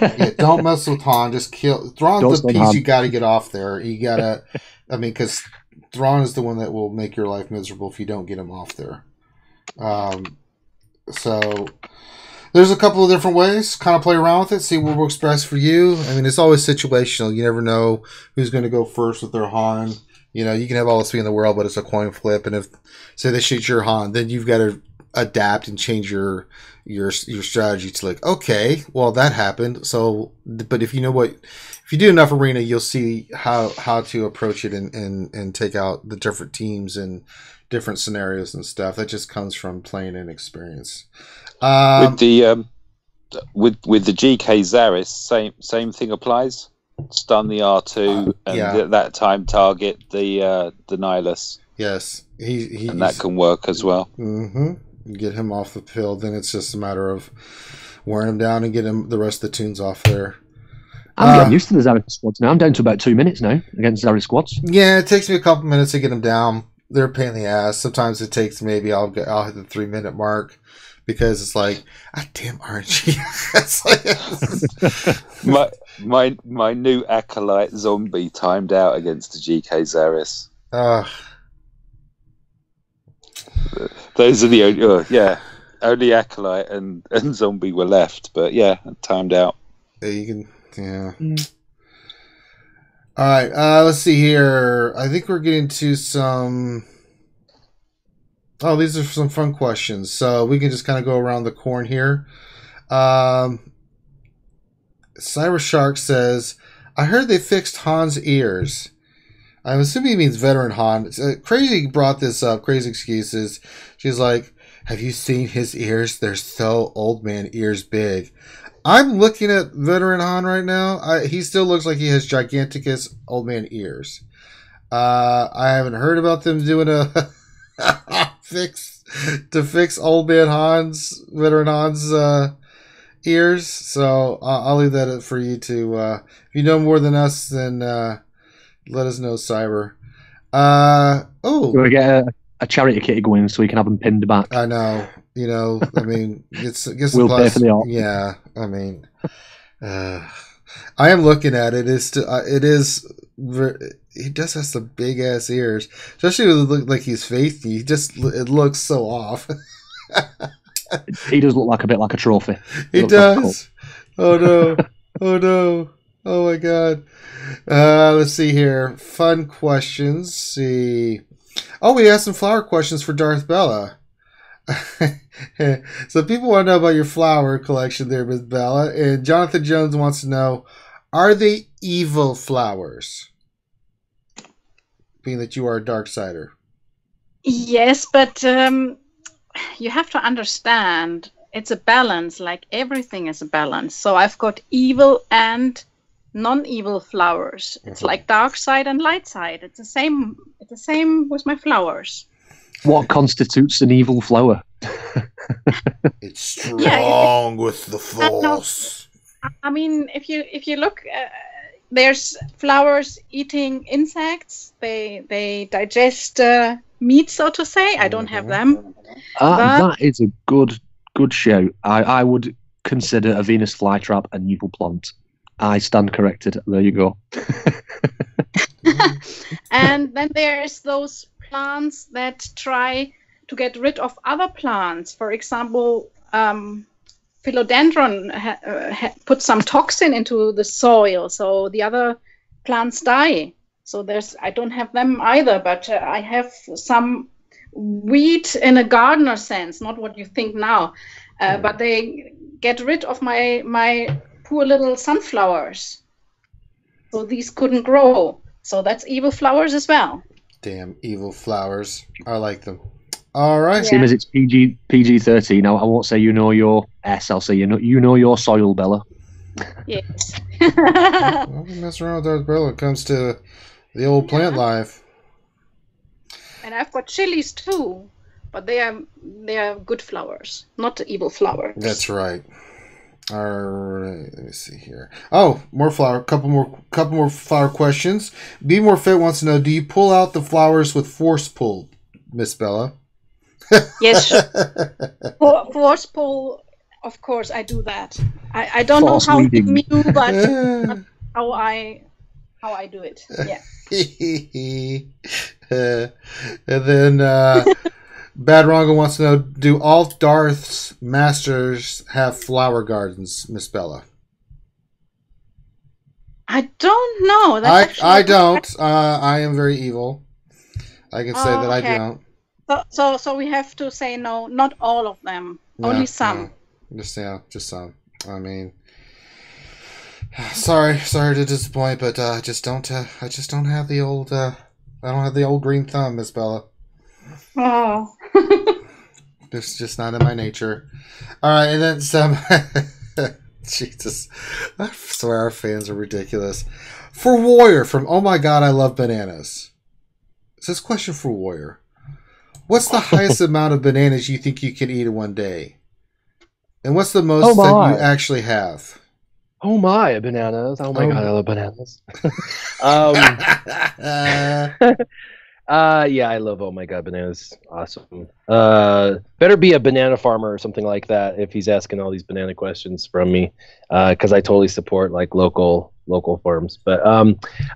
Speaker 1: Yeah, don't mess with Han. Just kill. Thrawn's the piece you got to get off there. You gotta. I mean, because Thrawn is the one that will make your life miserable if you don't get him off there. So. There's a couple of different ways. Kind of play around with it, see what works best for you. I mean, it's always situational. You never know who's going to go first with their Han. You know, you can have all the speed in the world, but it's a coin flip. And if, say, they shoot your Han, then you've got to adapt and change your strategy to like, okay, well, that happened. So, but if you do enough arena, you'll see how to approach it and take out the different teams and different scenarios and stuff. That just comes from playing and experience.
Speaker 7: With the GK Zaris, same thing applies. Stun the R2 and at that time target the Nihilus.
Speaker 1: Yes,
Speaker 7: and that can work as well.
Speaker 1: Mm-hmm. Get him off the field, then it's just a matter of wearing him down and getting the rest of the tunes off there.
Speaker 4: I'm getting used to the Zaris squads now. I'm down to about 2 minutes now against Zaris squads.
Speaker 1: Yeah, it takes me a couple minutes to get them down. They're a pain in the ass. Sometimes it takes maybe I'll hit the 3-minute mark. Because it's like, damn RNG.
Speaker 7: my new Acolyte zombie timed out against the GK Zaris. Those are the only Acolyte and zombie were left, but timed out.
Speaker 1: You can, All right, let's see here. I think we're getting to some. Oh, these are some fun questions. So we can just kind of go around the corn here. Cyber Shark says, I heard they fixed Han's ears. I'm assuming he means veteran Han. Crazy brought this up. Crazy excuses. She's like, have you seen his ears? They're so old man ears big. I'm looking at veteran Han right now. He still looks like he has giganticus old man ears. I haven't heard about them doing a... fix old man Hans, veteran Hans ears. So I'll leave that for you to. If you know more than us, then let us know, Cyber.
Speaker 4: We'll get a charity kitty going so we can have them pinned back.
Speaker 1: I know. You know, I mean,
Speaker 4: we'll pay for the art.
Speaker 1: Yeah, I mean, I am looking at it. He just has some big ass ears, especially when it looks like he's faithful. It looks so off.
Speaker 4: He does look like a bit like a trophy.
Speaker 1: He does. Oh no! Oh no! Oh my god! Let's see here. Fun questions. See. Oh, we have some flower questions for Darth Bella. So people want to know about your flower collection there, Miss Bella. And Jonathan Jones wants to know, are they evil flowers? Being that you are a dark sider.
Speaker 6: Yes, but you have to understand it's a balance, like everything is a balance. So I've got evil and non-evil flowers. It's like dark side and light side. It's the same with my flowers.
Speaker 4: What constitutes an evil flower?
Speaker 1: It's strong with the Force.
Speaker 6: I mean, if you look, there's flowers eating insects. They digest meat, so to say. I don't have them.
Speaker 4: That is a good shout. I would consider a Venus flytrap an evil plant. I stand corrected. There you go.
Speaker 6: And then there's those plants that try to get rid of other plants. For example, philodendron put some toxin into the soil, so the other plants die. So I don't have them either, but I have some weed in a gardener sense, not what you think now. But they get rid of my poor little sunflowers. So these couldn't grow. So that's evil flowers as well.
Speaker 1: Damn evil flowers. I like them. All right.
Speaker 4: Same as it's PG-13. I won't say you know your S. I'll say you know your soil, Bella.
Speaker 6: Yes.
Speaker 1: Well, we mess around with Darth Bella when it comes to the old plant life.
Speaker 6: And I've got chilies too, but they are good flowers, not evil flowers.
Speaker 1: That's right. All right, let me see here. Oh, more flower. Couple more flower questions. Be More Fit wants to know: do you pull out the flowers with force pull, Miss Bella?
Speaker 6: Yes, force pull. Of course, I do that. I don't know how you do, but how I do it. Yeah.
Speaker 1: And then Bad Rongo wants to know: do all Darth's masters have flower gardens, Miss Bella?
Speaker 6: I don't know.
Speaker 1: I don't. I am very evil. I can say that I don't.
Speaker 6: So we have to say no. Not all of them. No, only some.
Speaker 1: No. Just some. I mean, sorry to disappoint, but I just don't have the old. I don't have the old green thumb, Miss Bella.
Speaker 6: Oh.
Speaker 1: It's just not in my nature. All right, and then some. Jesus, I swear our fans are ridiculous. For Warrior from Oh My God, I Love Bananas. It's this question for Warrior. What's the highest amount of bananas you think you can eat in one day? And what's the most that you actually have?
Speaker 2: Oh my, bananas. Oh my God, I love bananas. Yeah, I love Oh My God, bananas. Awesome. Better be a banana farmer or something like that if he's asking all these banana questions from me, because I totally support like local farms. But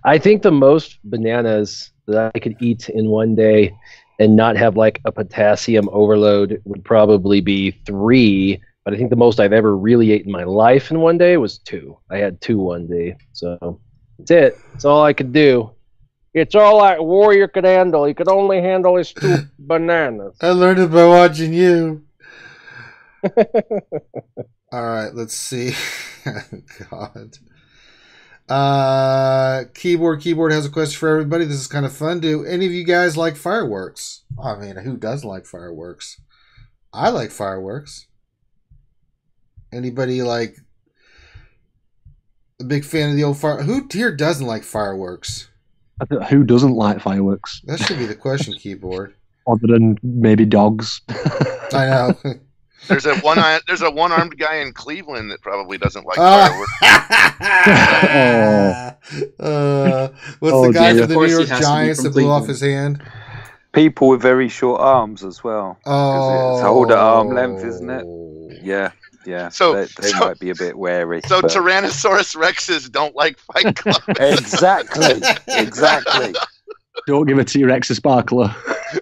Speaker 2: I think the most bananas that I could eat in one day and not have like a potassium overload would probably be 3. But I think the most I've ever really ate in my life in one day was 2. I had 2 one day. So that's it. That's all I could do. It's all that Warrior could handle. He could only handle his 2 bananas.
Speaker 1: I learned it by watching you. All right, let's see. God. Keyboard has a question for everybody. This is kind of fun. Do any of you guys like fireworks? I mean, who doesn't like fireworks? I like fireworks. Anybody like a big fan of the old fire? Who here doesn't like fireworks?
Speaker 4: Who doesn't like fireworks?
Speaker 1: That should be the question, Keyboard.
Speaker 4: other than maybe dogs.
Speaker 1: I know.
Speaker 8: There's a one-armed guy in Cleveland that probably doesn't like fireworks.
Speaker 1: What's the guy
Speaker 4: dear.
Speaker 1: for the New York Giants that blew off his hand?
Speaker 7: People with very short arms as well.
Speaker 1: Oh,
Speaker 7: it's hold at arm length, isn't it? Yeah.
Speaker 8: So
Speaker 7: they might be a bit wary.
Speaker 8: So Tyrannosaurus Rexes don't like Fight Club.
Speaker 7: Exactly.
Speaker 4: Don't give a T-Rex a sparkler.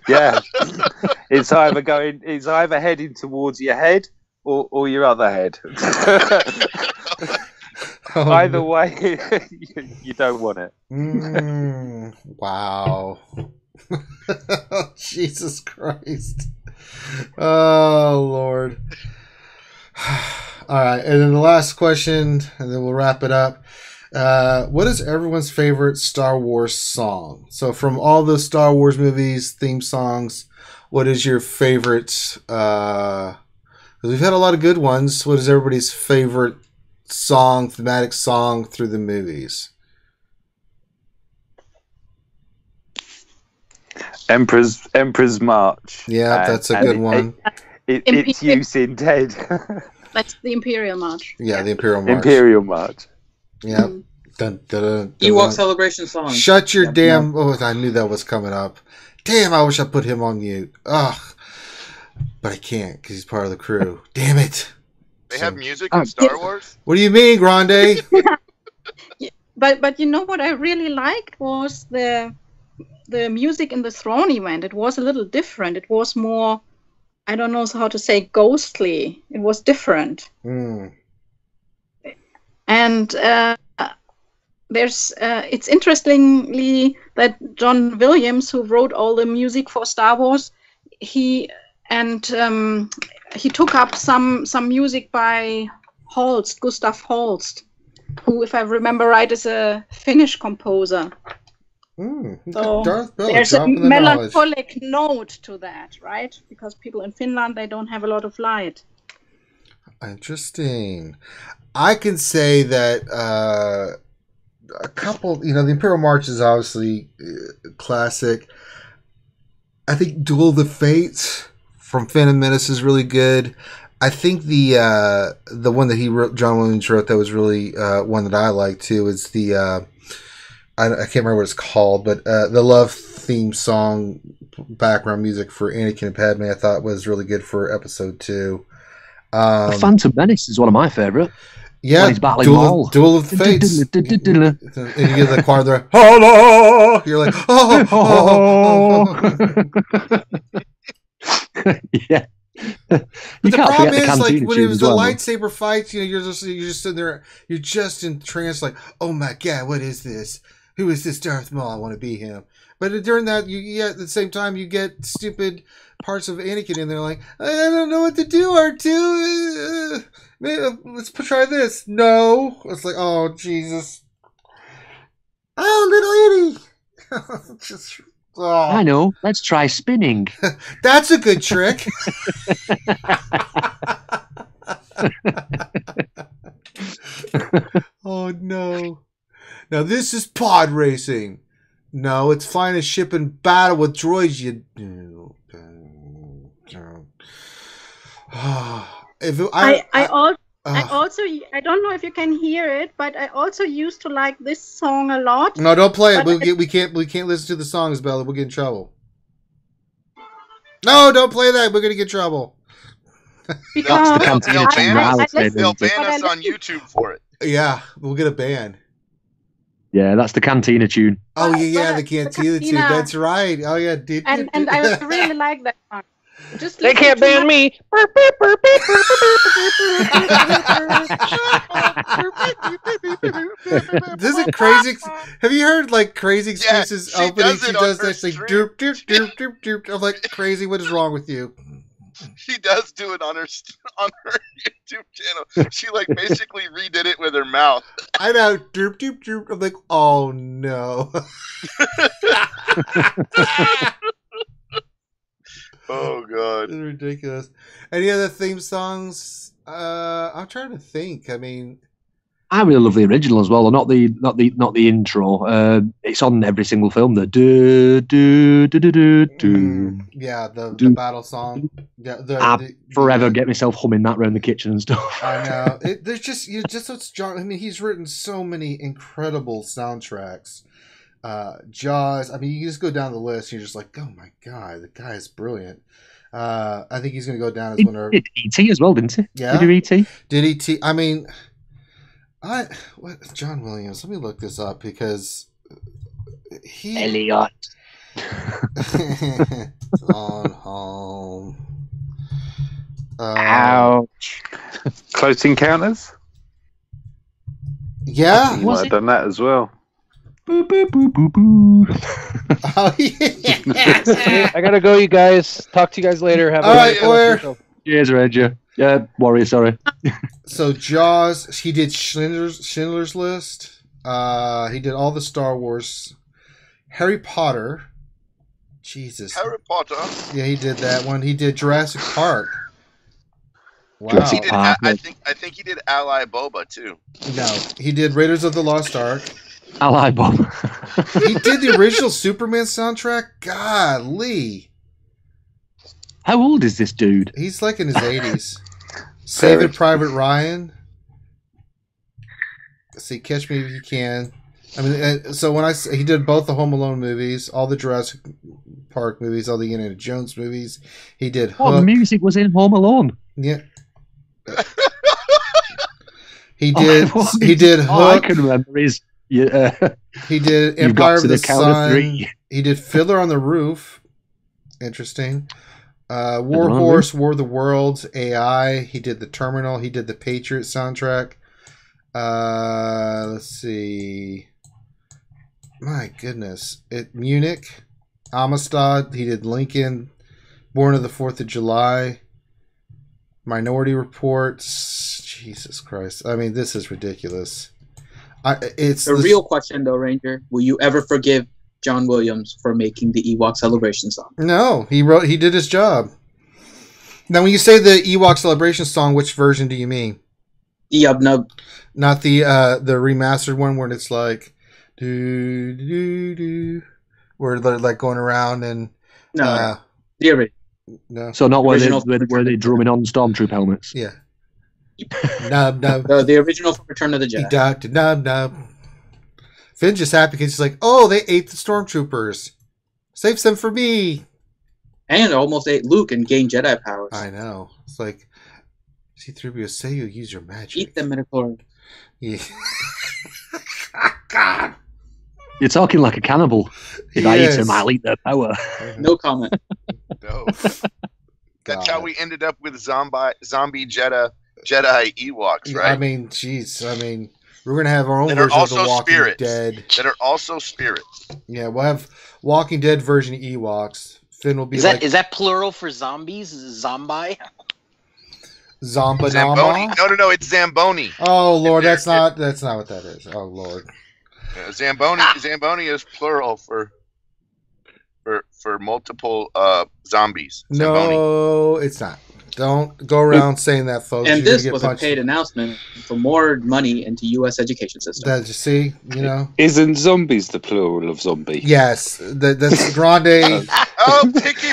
Speaker 7: Yeah. It's either heading towards your head or your other head. Either way, you don't want it.
Speaker 1: Wow. Jesus Christ. Oh, Lord. All right, and then the last question, and then we'll wrap it up. What is everyone's favorite Star Wars song? So from all the Star Wars movies, theme songs, what is your favorite? We've had a lot of good ones. What is everybody's favorite song, thematic song through the movies?
Speaker 7: Emperor's March.
Speaker 1: Yeah, that's a good one.
Speaker 7: It's use in Dead.
Speaker 6: That's the Imperial March.
Speaker 1: Yeah, the Imperial March.
Speaker 7: Imperial March.
Speaker 1: Yeah. Dun, dun, dun, dun,
Speaker 5: Ewok celebration song.
Speaker 1: Shut your damn... Oh, I knew that was coming up. Damn, I wish I put him on mute. Ugh. But I can't because he's part of the crew. Damn it.
Speaker 8: They have music in Star Wars?
Speaker 1: What do you mean, Grande?
Speaker 6: But you know what I really liked was the music in the Throne event. It was a little different. It was more, I don't know how to say, ghostly. It was different. And it's interestingly that John Williams, who wrote all the music for Star Wars, he took up some music by Holst, Gustav Holst, who, if I remember right, is a Finnish composer. So there's a melancholic note to that, right? Because people in Finland, they don't have a lot of light.
Speaker 1: Interesting. I can say that a couple, the Imperial March is obviously classic. I think Duel of the Fates from Phantom Menace is really good. I think the one that he wrote, John Williams wrote, that was really one that I like too, is the I can't remember what it's called, but the love theme song background music for Anakin and Padme I thought was really good for episode 2.
Speaker 4: The Phantom Menace is one of my favourite.
Speaker 1: Yeah,
Speaker 4: he's battling Maul.
Speaker 1: Duel of the Fates. And you get the choir there. Hello! You're like, oh.
Speaker 4: Yeah.
Speaker 1: But the problem is, like, when it was the lightsaber fights, you're just sitting there, you're just entranced, like, oh my god, what is this? Who is this Darth Maul? I want to be him. But during that, at the same time, you get stupid parts of Anakin in there, like, I don't know what to do, R2. Let's try this. No. It's like, oh, Jesus. Oh, little Eddie. Just... Oh.
Speaker 4: I know. Let's try spinning.
Speaker 1: That's a good trick. Oh, no. Now, this is pod racing. No, it's flying a ship in battle with droids.
Speaker 6: I also, I don't know if you can hear it, but I also used to like this song a lot.
Speaker 1: No, don't play it. We can't listen to the songs, Bella. We'll get in trouble. No, don't play that. We're gonna get in trouble.
Speaker 6: Because
Speaker 8: they'll ban us on YouTube for it.
Speaker 1: Yeah, we'll get a ban.
Speaker 4: Yeah, that's the Cantina tune.
Speaker 1: Oh yeah, the Cantina tune. That's right. Oh yeah,
Speaker 6: and I really like that song. Just
Speaker 2: they can't ban me.
Speaker 1: This is a crazy. Have you heard like Crazy Excuses opening? She does that like doop doop doop doop doop. I'm like, Crazy, what is wrong with you?
Speaker 8: She does do it on her YouTube channel. She like basically redid it with her mouth.
Speaker 1: I know, doop doop doop. I'm like, oh no.
Speaker 8: Oh god,
Speaker 1: it's ridiculous. Any other theme songs? I'm trying to think. I mean,
Speaker 4: I really love the original as well, or not the intro. It's on every single film. The do do do do do do.
Speaker 1: Yeah, the battle song. Yeah,
Speaker 4: I forever get myself humming that around the kitchen and stuff.
Speaker 1: I know. There's just what's John. I mean, he's written so many incredible soundtracks. Jaws. I mean, you just go down the list. And you're just like, oh my god, the guy is brilliant. I think he's going to go down as one of.
Speaker 4: Did E.T. as well, didn't he?
Speaker 1: Yeah.
Speaker 4: Did he E.T.?
Speaker 1: Did E.T. I mean. John Williams, let me look this up because
Speaker 4: Elliot
Speaker 1: on home.
Speaker 4: Ouch.
Speaker 7: Close Encounters?
Speaker 1: Yeah.
Speaker 7: You might have done that as well.
Speaker 4: Boo, boo, boo, boo, boo.
Speaker 1: Oh, yeah.
Speaker 2: I gotta go, you guys. Talk to you guys later. Have
Speaker 1: All right, Warrior.
Speaker 4: Cheers, Ranger. Yeah, Warrior, sorry.
Speaker 1: So Jaws, he did Schindler's List. He did all the Star Wars. Harry Potter. Jesus.
Speaker 8: Harry Potter.
Speaker 1: Yeah, he did that one. He did Jurassic Park. Wow.
Speaker 7: Jurassic
Speaker 8: He did,
Speaker 7: Park.
Speaker 8: I think he did Ally Boba too.
Speaker 1: No, he did Raiders of the Lost Ark.
Speaker 4: I like Bob.
Speaker 1: He did the original Superman soundtrack. Golly.
Speaker 4: How old is this dude?
Speaker 1: He's like in his 80s. Saving Private Ryan. Let's see, Catch Me If You Can. I mean, so when he did both the Home Alone movies, all the Jurassic Park movies, all the Indiana Jones movies. He did Hook.
Speaker 4: Oh, the music was in Home Alone.
Speaker 1: Yeah. He did. He did Hook.
Speaker 4: All I can remember is
Speaker 1: he did Empire of the Sun. He did Fiddler on the Roof. Interesting. War Horse, War of the Worlds, AI. He did The Terminal. He did the Patriot soundtrack. Let's see. My goodness. Munich, Amistad. He did Lincoln, Born of the 4th of July, Minority Reports. Jesus Christ. I mean, this is ridiculous. It's
Speaker 5: the real question, though, Ranger. Will you ever forgive John Williams for making the Ewok Celebration song?
Speaker 1: No, he did his job. Now, when you say the Ewok Celebration song, which version do you mean?
Speaker 5: No.
Speaker 1: Not the remastered one where it's like do do do, where they're like going around and
Speaker 5: the original.
Speaker 1: No.
Speaker 4: So not where they drumming on stormtroop helmets.
Speaker 1: Yeah. Nub nub.
Speaker 5: No, the original from Return of the Jedi.
Speaker 1: He ducked nub nub. Finn's just happy because he's like, oh, they ate the stormtroopers. Save some for me.
Speaker 5: And almost ate Luke and gained Jedi powers.
Speaker 1: I know. It's like, C-3PO, say you use your magic.
Speaker 5: Eat them midichlorians.
Speaker 1: Yeah. God.
Speaker 4: You're talking like a cannibal. If I eat them, I'll eat their power.
Speaker 5: No comment.
Speaker 8: No. That's how we ended up with zombie Jedi Ewoks, right?
Speaker 1: I mean, jeez. I mean, we're going to have our own version of the Walking Dead.
Speaker 8: That are also spirits.
Speaker 1: Yeah, we'll have Walking Dead version of Ewoks. Finn will be
Speaker 3: is that plural for zombies? Zombi?
Speaker 1: Zambonama?
Speaker 8: No, it's Zamboni.
Speaker 1: Oh Lord, that's not what that is. Oh Lord.
Speaker 8: Yeah, Zamboni is plural for multiple zombies. Zamboni.
Speaker 1: No, it's not. Don't go around saying that, folks.
Speaker 5: And this was a paid announcement for more money into U.S. education system.
Speaker 1: That you see, you know.
Speaker 7: Isn't zombies the plural of zombie?
Speaker 1: Yes, that's grande.
Speaker 8: Oh, picky.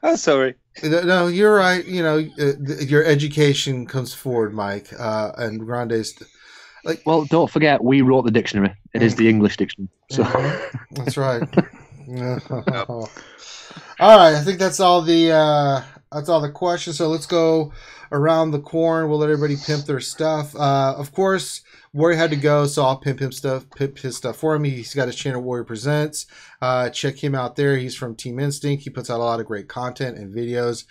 Speaker 7: Oh, sorry.
Speaker 1: No, you're right. You know, your education comes forward, Mike, and grande's. Like,
Speaker 4: well, don't forget, we wrote the dictionary. It is the English dictionary. So
Speaker 1: that's right. All right, I think that's all the questions. So let's go around the corn. We'll let everybody pimp their stuff. Of course, Warrior had to go, so I'll pimp his stuff for him. He's got his channel, Warrior Presents. Check him out there. He's from Team Instinct. He puts out a lot of great content and videos.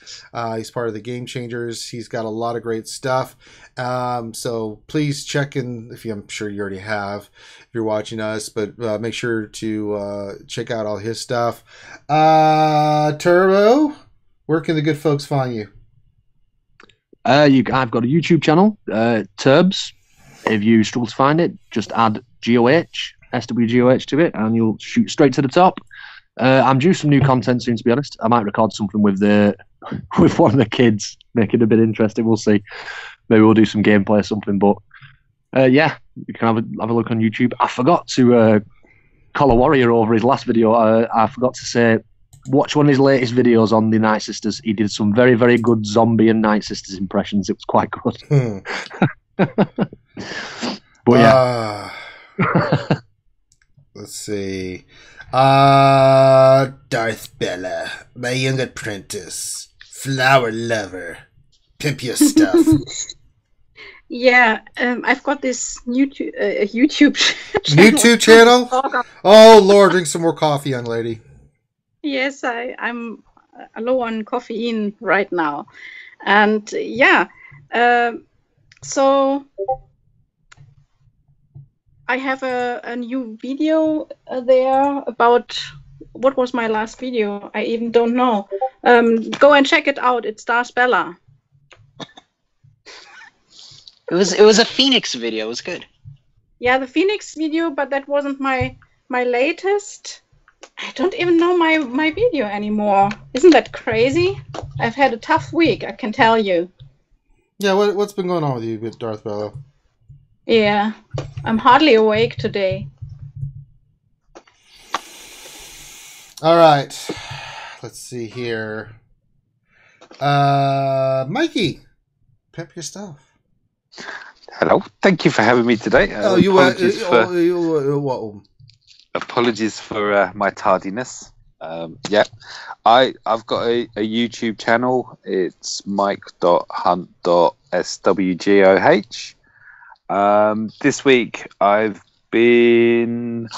Speaker 1: He's part of the Game Changers. He's got a lot of great stuff. So please check in, I'm sure you already have, if you're watching us, but make sure to check out all his stuff. Turbo, where can the good folks find you?
Speaker 4: I've got a YouTube channel, Turbs. If you struggle to find it, just add GOH, SWGOH to it, and you'll shoot straight to the top. I'm due some new content soon, to be honest. I might record something with one of the kids, make it a bit interesting. We'll see. Maybe we'll do some gameplay or something, but Yeah, you can have a look on YouTube. I forgot to call a warrior over his last video. I forgot to say, watch one of his latest videos on the Night Sisters. He did some very, very good zombie and Night Sisters impressions. It was quite good. But yeah.
Speaker 1: Let's see. Darth Bella, my young apprentice, flower lover, pimp your stuff.
Speaker 6: Yeah, I've got this YouTube channel.
Speaker 1: YouTube channel? Oh, Lord, drink some more coffee, young lady.
Speaker 6: Yes, I'm low on caffeine right now. And yeah, so I have a new video there about, what was my last video? I even don't know. Go and check it out. It stars Bella.
Speaker 3: It was a Phoenix video. It was good.
Speaker 6: Yeah, the Phoenix video, but that wasn't my latest. I don't even know my video anymore. Isn't that crazy? I've had a tough week, I can tell you.
Speaker 1: Yeah, what's been going on with you, with Darth Bella?
Speaker 6: Yeah, I'm hardly awake today.
Speaker 1: All right, let's see here. Mikey, pimp your stuff.
Speaker 7: Hello, thank you for having me today. Apologies for my tardiness. Yeah, I've got a YouTube channel. It's mike.hunt.swgoh. This week I've been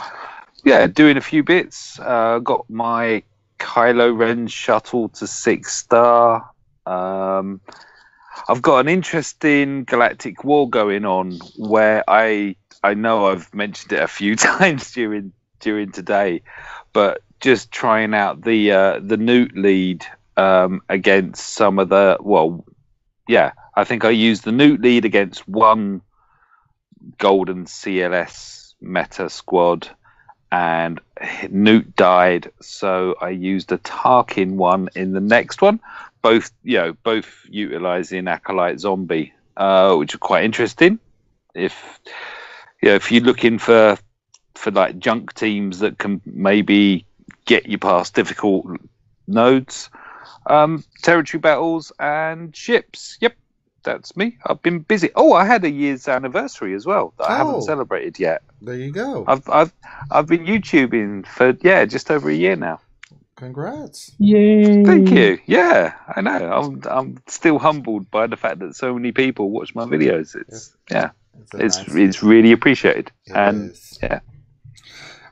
Speaker 7: doing a few bits. Got my Kylo Ren shuttle to 6-star. I've got an interesting galactic war going on where I know I've mentioned it a few times during today, but just trying out the Newt lead against some of the I think I used the Newt lead against one golden CLS meta squad, and Newt died, so I used a Tarkin one in the next one. Both utilizing Acolyte Zombie, which are quite interesting. If you're looking for like junk teams that can maybe get you past difficult nodes, territory battles and ships. Yep, that's me. I've been busy. Oh, I had a year's anniversary as well that I haven't celebrated yet.
Speaker 1: There you go.
Speaker 7: I've been YouTubing for just over a year now.
Speaker 1: Congrats.
Speaker 4: Yay.
Speaker 7: Thank you. Yeah, I know. I'm still humbled by the fact that so many people watch my videos. It's really appreciated. It is. Yeah.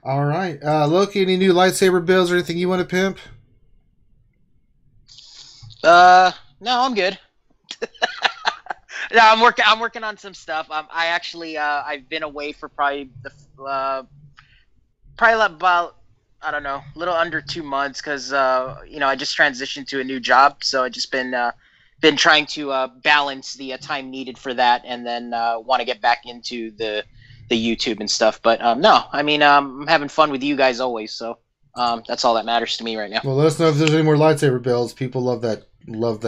Speaker 1: All right. Loki, any new lightsaber builds or anything you want to pimp?
Speaker 3: No, I'm good. No, I'm working on some stuff. I actually I've been away for probably about, I don't know, a little under 2 months because I just transitioned to a new job, so I just been trying to balance the time needed for that, and then want to get back into the YouTube and stuff. But no, I mean, I'm having fun with you guys always, so that's all that matters to me right now.
Speaker 1: Well, let us know if there's any more lightsaber builds. People love the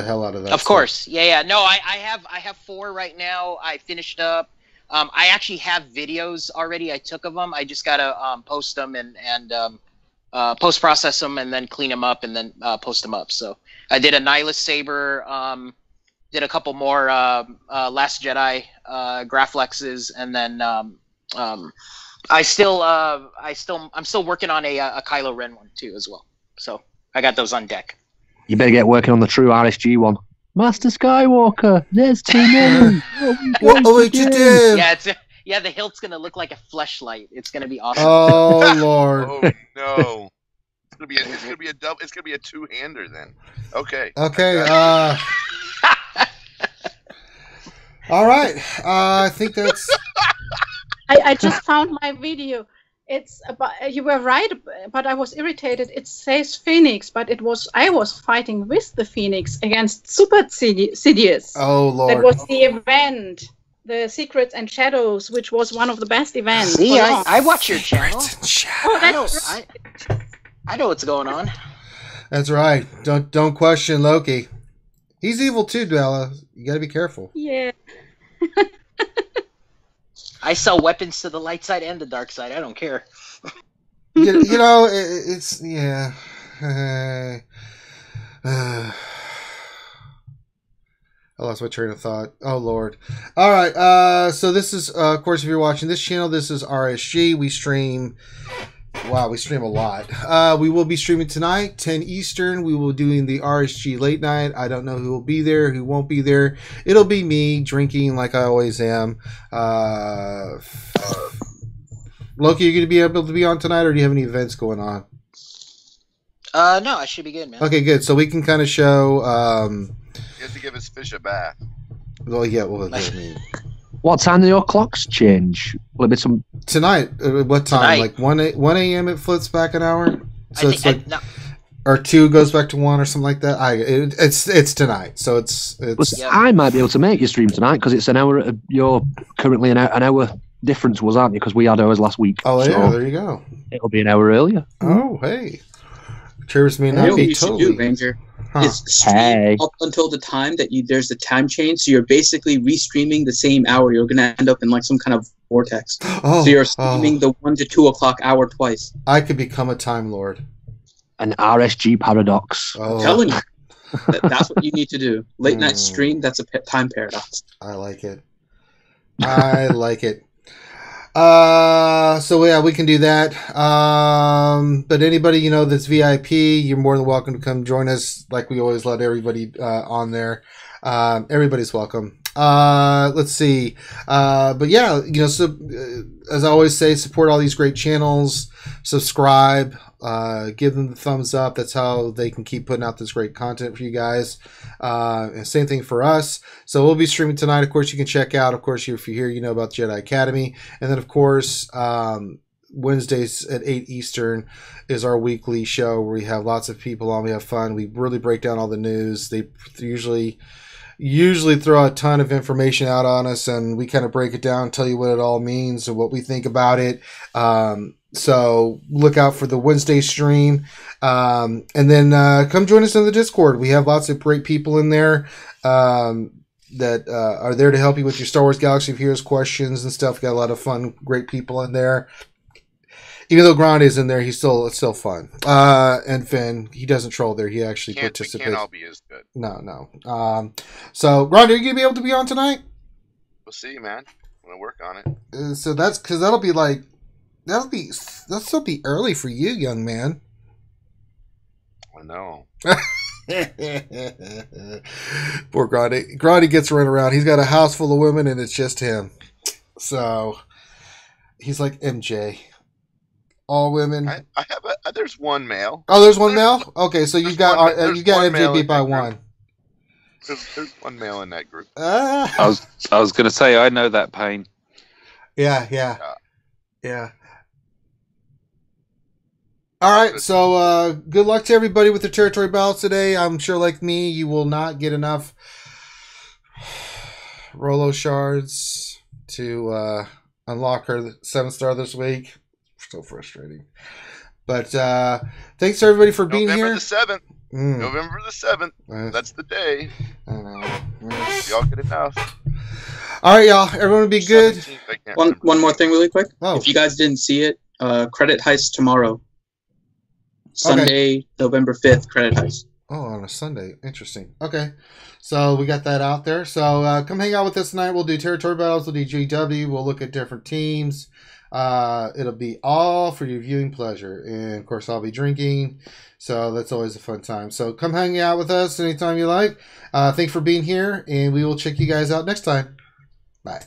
Speaker 1: hell out of that.
Speaker 3: Of course, yeah. No, I have 4 right now. I finished up. I actually have videos already I took of them. I just gotta post them and post process them and then clean them up and then post them up. So I did a Nihilus Saber, did a couple more Last Jedi Graflexes, and then I'm still working on a Kylo Ren one too as well. So I got those on deck.
Speaker 4: You better get working on the true RSG one. Master Skywalker, there's too many.
Speaker 1: What would you do?
Speaker 3: Yeah, the hilt's gonna look like a fleshlight. It's gonna be awesome.
Speaker 1: Oh Lord!
Speaker 8: Oh no! It's gonna be a two-hander then. Okay.
Speaker 1: Okay. All right. I think that's.
Speaker 6: I just found my video. It's about, you were right, but I was irritated. It says Phoenix, but I was fighting with the Phoenix against Super Sidious.
Speaker 1: Oh Lord!
Speaker 6: That was the event, the Secrets and Shadows, which was one of the best events.
Speaker 3: See, I watch your channel.
Speaker 6: Oh,
Speaker 3: I know what's going on.
Speaker 1: That's right. Don't question Loki. He's evil too, Bella. You got to be careful.
Speaker 6: Yeah.
Speaker 3: I sell weapons to the light side and the dark side. I don't care.
Speaker 1: You know, it's yeah. I lost my train of thought. Oh Lord! All right. So this is, of course, if you're watching this channel, this is RSG. We stream. Wow, we stream a lot. We will be streaming tonight, 10 Eastern. We will be doing the RSG late night. I don't know who will be there, who won't be there. It'll be me drinking like I always am. Loki, you going to be able to be on tonight, or do you have any events going on?
Speaker 3: No, I should be good, man.
Speaker 1: Okay, good. So we can kind of show.
Speaker 8: He has to give his fish a bath.
Speaker 1: Well, yeah. Well, I mean,
Speaker 4: what time do your clocks change? Will it be some
Speaker 1: tonight? What time?
Speaker 3: Tonight.
Speaker 1: Like 1 a.m. It flips back an hour. So
Speaker 3: I
Speaker 1: it's
Speaker 3: think,
Speaker 1: like, or 2 goes back to 1 or something like that. It's tonight. So it's.
Speaker 4: Well, I might be able to make your stream tonight because it's an hour. You're currently an hour difference, was, aren't you? Because we had ours last week.
Speaker 1: Oh yeah,
Speaker 4: so
Speaker 1: there you go.
Speaker 4: It'll be an hour earlier.
Speaker 1: Oh hey, Travis may
Speaker 9: You
Speaker 1: not
Speaker 9: know what
Speaker 1: be
Speaker 9: you should
Speaker 1: totally.
Speaker 9: do, Ranger?
Speaker 1: Huh.
Speaker 9: Is stream up until the time that there's a time change, so you're basically restreaming the same hour. You're gonna end up in like some kind of vortex.
Speaker 1: Oh,
Speaker 9: So you're streaming the 1 to 2 o'clock hour twice.
Speaker 1: I could become a time lord.
Speaker 4: An RSG paradox.
Speaker 1: Oh,
Speaker 9: I'm telling you, that's what you need to do. Late night stream. That's a time paradox.
Speaker 1: I like it. I like it. So yeah, we can do that. But anybody, that's VIP, you're more than welcome to come join us. Like we always let everybody, on there. Everybody's welcome. Let's see. But yeah, so, as I always say, support all these great channels, subscribe, give them the thumbs up. That's how they can keep putting out this great content for you guys. And same thing for us. So we'll be streaming tonight. Of course, you can check out, of course, if you're here, you know about Jedi Academy. And then, of course, Wednesdays at 8 Eastern is our weekly show where we have lots of people on. We have fun. We really break down all the news. They usually throw a ton of information out on us, and we kind of break it down, tell you what it all means and what we think about it. So look out for the Wednesday stream. And then come join us in the Discord. We have lots of great people in there that are there to help you with your Star Wars Galaxy of Heroes questions and stuff. Got a lot of fun, great people in there. Even though Grande is in there, it's still fun. And Finn, he doesn't troll there. He actually participates.
Speaker 8: Can't all be as good.
Speaker 1: No. So Grande, are you gonna be able to be on tonight?
Speaker 8: We'll see, man. I'm gonna work on it.
Speaker 1: So that's because that'll still be early for you, young man.
Speaker 8: I know.
Speaker 1: Poor Grande. Grande gets run around. He's got a house full of women, and it's just him. So he's like MJ. All women.
Speaker 8: I have there's one male.
Speaker 1: Oh, there's one male. Okay, so you got MJ beat by one.
Speaker 8: There's one male in that group.
Speaker 7: I was going to say I know that pain.
Speaker 1: Yeah. All right, so good luck to everybody with the territory battles today. I'm sure, like me, you will not get enough Rolo shards to unlock her 7-star this week. So frustrating. But thanks to everybody for being
Speaker 8: November
Speaker 1: here.
Speaker 8: The 7th. November the 7th. That's the day.
Speaker 1: I know.
Speaker 8: Y'all get enough.
Speaker 1: All right, y'all. Everyone be good.
Speaker 9: One more thing really quick.
Speaker 1: Oh.
Speaker 9: If you guys didn't see it, Credit Heist tomorrow. Sunday, November 5th, Credit Heist.
Speaker 1: Oh, on a Sunday. Interesting. Okay. So we got that out there. So come hang out with us tonight. We'll do territory battles. We'll do GW. We'll look at different teams. It'll be all for your viewing pleasure. And, of course, I'll be drinking. So that's always a fun time. So come hang out with us anytime you like. Thanks for being here. And we will check you guys out next time. Bye.